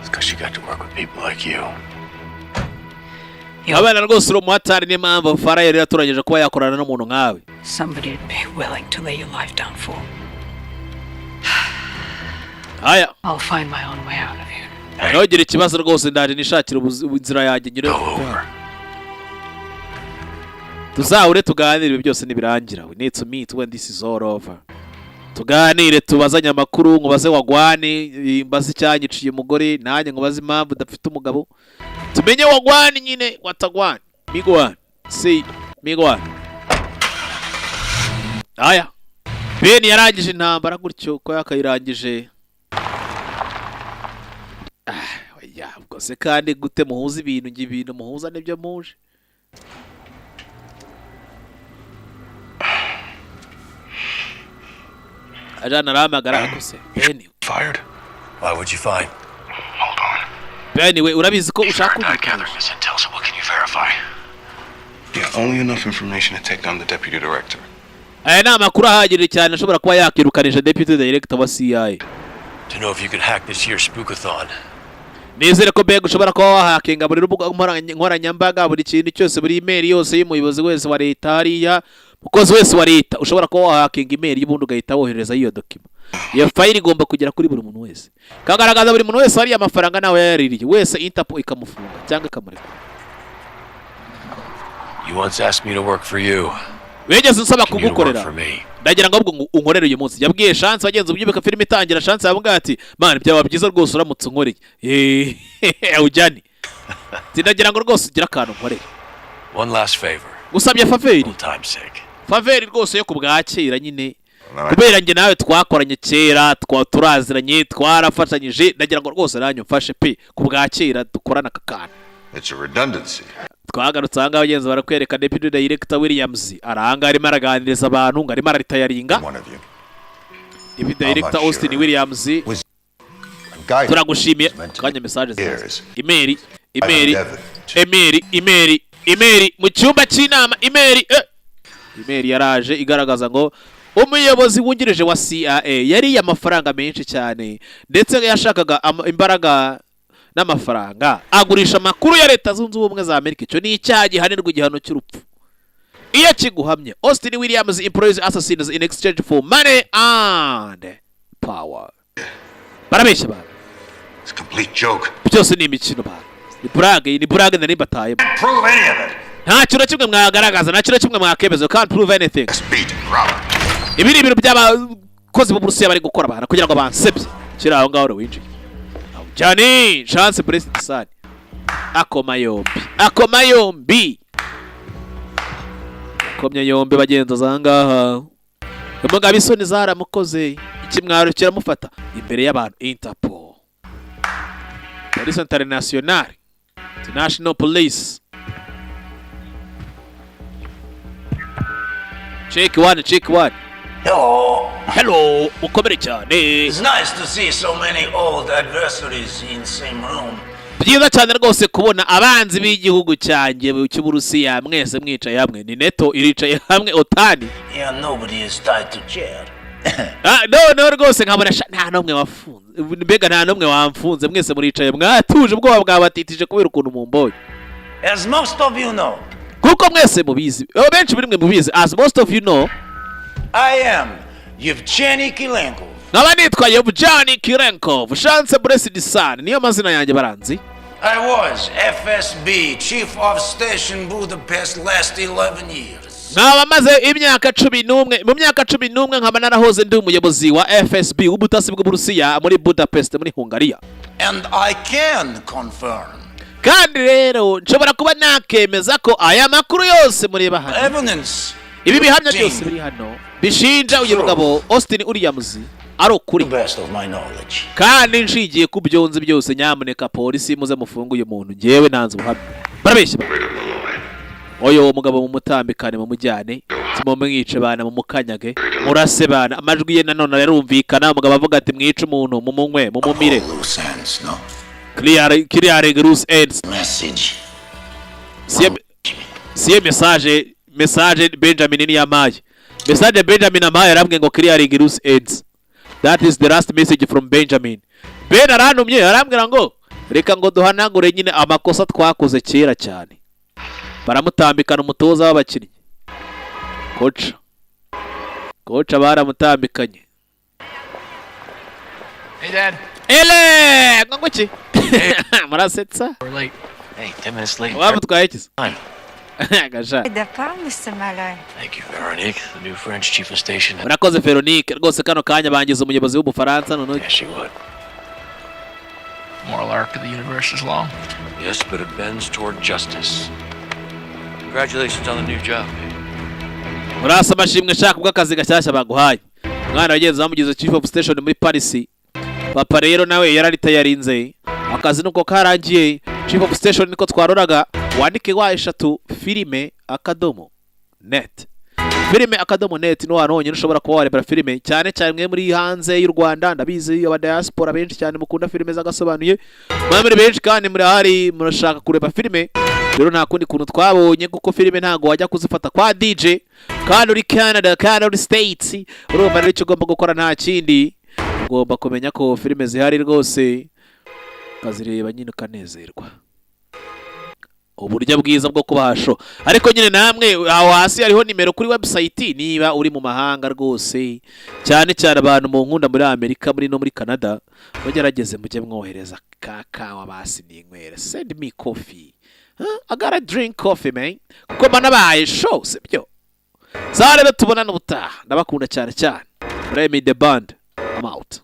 It's because she got to work with people like you. Abana rwose uri umuhatari niyo mpamvu Farrah yari yaturangije kuba yakorana n'umuntu nkawe. Somebody would be willing to lay your life down for. Aya. I'll find my own way out of here. Ntugire ikibazo rwose ndaje nishakira inzira yanjye nyine. Tuzahure tuganire ibi byose nibirangira. We need to meet when this is all over. Tuganire tubazanye amakuru nkubaze wagwane mbaze cyanyiciye umugore nanjye nkubaze impamvu udafite umugabo. Tumenye wagwane nyine watagwane. Migwane. See Migwane. Aya. Ben yarangije intambara gutyo ko yakayirangije. Oya ubwo se kandi gute muhuza ibintu muhuza nibyo muje. Ajana ramagara akose. Ben. Fired? Why would you find? Hold on. Ben we urabizi ko ushaka I gathered this intel, so what can you verify? Yeah, only enough information to take down the deputy director. Aya ni amakuru ahagirira cyane ashobora kuba yakirukanisha deputy director wa CIA. To know if you could hack this here spookathon. Nizere ko beg ushobora kuba wahakinga buri rubuga nkoranyambaga buri kintu cyose buri email yose y'umuyobozi wese wa leta hariya mukozi wese wa leta ushobora kuba wahakinga email y'ubundi ugahita wohereza iyo document. Iyo file igomba kugera kuri buri muntu wese. Kagaragaza buri muntu wese hari amafaranga nawe yaririye wese Interpol ikamufunga cyangwa ikamureka. You once asked me to work for you. Wegeze nsaba kugukorera. Ndagira ngo ubwo unkorere uyu munsi. Yabwiye chance bagenzi ubyibeka filime itangira chance yavuga ati man byaba byiza rwose uramutse unkoreye. Ujyani. Tindagira ngo rwose ugira akantu nkorere. One last favor. Gusabye faveri. For time's sake. Faveri rwose yo kubwakira nyine kubera njye nawe twakoranye kera turaziranye twarafatanyije ndagira ngo rwose nanyu mfashe pe ku bwa kera dukorana akakana. It's a redundancy. Twagarutse aha ngaha abagenzi barakwereka Deputy Director Williams arahanga arimo araganiriza abantu ngo arimo araritayaringa. Deputy Director Austin Williams turagushimiye kanya message email mu cyumba cy'inama email yaraje igaragaza ngo umuyobozi wungirije wa CIA yari amafaranga menshi cyane ndetse yashakaga imbaraga n'amafaranga agurisha amakuru ya Leta Zunze Ubumwe za Amerika. Icyo ni icyaha gihanirwa igihano cy'urupfu iyo kiguhamye. Austin Williams employs assassins in exchange for money and power. Barabeshya ba. It's a complete joke. Byose ni imikino ba. Ni brag na nibataye. Prove any of it. Nta kintu kimwe mwagaragaza, nta kintu kimwe mwakemeza. Can't prove anything. Speed, Robert. Ibi ni ibintu by'abakozi bo Burusiya bari gukora abantu kugira ngo bansebye. Kira aho ngaho winjiye. Jani, chance President Sani. Akoma yombi. Komya yombi bagenza zangaha. Umugabo isoni zaramukoze. Ikimwaro kiramufata imbere y'abantu. Interpol. Police International. International Police. Check one. Hello, ukomere cyane. It's nice to see so many old adversaries in the same room. Byiza cyane rwose kubona abanzi b'igihugu cyanjye cy'Uburusiya mwese mwicaye hamwe. Ni NATO iricaye hamwe otani. Yeah, nobody is tied to chair. No rwose nkabona nta nomwe wafunze. Mbega nta nomwe wamfunze mwese muricaye mwatuje ubwoba bwabatitije kubera ukuntu mumbonye. As most of you know. Kuko mwese mubizi. Benshi muri mwe mubizi. As most of you know. I am Yevgeny Kilenkov. Nkaba nitwa Yevgeny Kilenkov. Chance Blessed Son niyo mazina yanjye baranzi. I was FSB Chief of Station Budapest last 11 years. Nkaba maze imyaka 11 mu myaka 11 nkaba narahoze ndi umuyobozi wa FSB ubutasi bw'Uburusiya muri Budapest muri Hungariya. And I can confirm. Kandi rero nshobora kuba nakemeza ko aya makuru yose mureba hano. Evidence. Ibi bihamya byose biri hano bishinja uyu mugabo Austin Williams ari ukuri. Kandi nshigiye ku byonze byose nyamuneka polisi muze mufunga uyu muntu ngewe nanze ubuhamya. Barabeshya. Oyo mugabo mu mutambikane mu mujyane kimumwice bana mu mukanyage murase bana amajwi ye nanone yarumvikana umugabo avuga ati mwice umuntu mu munywe mu mumire. Clear loose ends. Message. Sie message Benjamin ni yamaye. Message Benjamin amaye arambwe ngo clearing loose ends. That is the last message from Benjamin. Ben arantumye arambwira ngo reka ngo duhanagure nyine amakosa twakoze kera cyane. Baramutambikana umutoza w'abakinnyi. Coach baramutambikanye. Hey Dad. Ele ngoki. Murasetsa. We're late. Hey, 10 minutes late. Wamutwaye iki? Gasha. Mr. Malloy. Thank you, Veronique, the new French chief of station. Murakoze Veronique, rwose kano kanya bangize umuyobozi w'Ubufaransa none. Yes, she would. Moral arc of the universe is long. Yes, but it bends toward justice. Congratulations on the new job. Murasa amashimwe shaka bw'akazi gashyashya baguhaye. Mwana wagenze bamugize chief of station muri Paris. Papa rero nawe yararitayarinze. Akazi nuko karangiye. Chief of station niko twaroraga. Wandike wa eshatu filme.net. Filme.net no wanonye ushobora kuba warebera filme cyane cyane muri hanze y'u Rwanda ndabizi aba diaspora benshi cyane mukunda filme zagasobanuye. Muri benshi kandi muri hari murashaka kureba filme. Rero nta kundi kuntu twabonye kuko filme ntago wajya kuzifata kwa DJ kandi uri Canada kandi uri States urumva rero icyo ugomba gukora nta kindi ugomba kumenya ko filme zihari rwose kazireba nyine ukanezerwa. Uburyo bwiza bwo kubasho ariko nyine namwe aho hasi hariho nimero kuri website niba uri mu mahanga rwose cyane cyane abantu mu nkunda muri Amerika muri no muri Canada bagerageze mujye mwohereza kakawa basi ninywera send me coffee. I gotta drink coffee man kuko banabaye show sibyo zare tubona n'ubutaha ndabakunda cyane cyane Remy the band I'm out.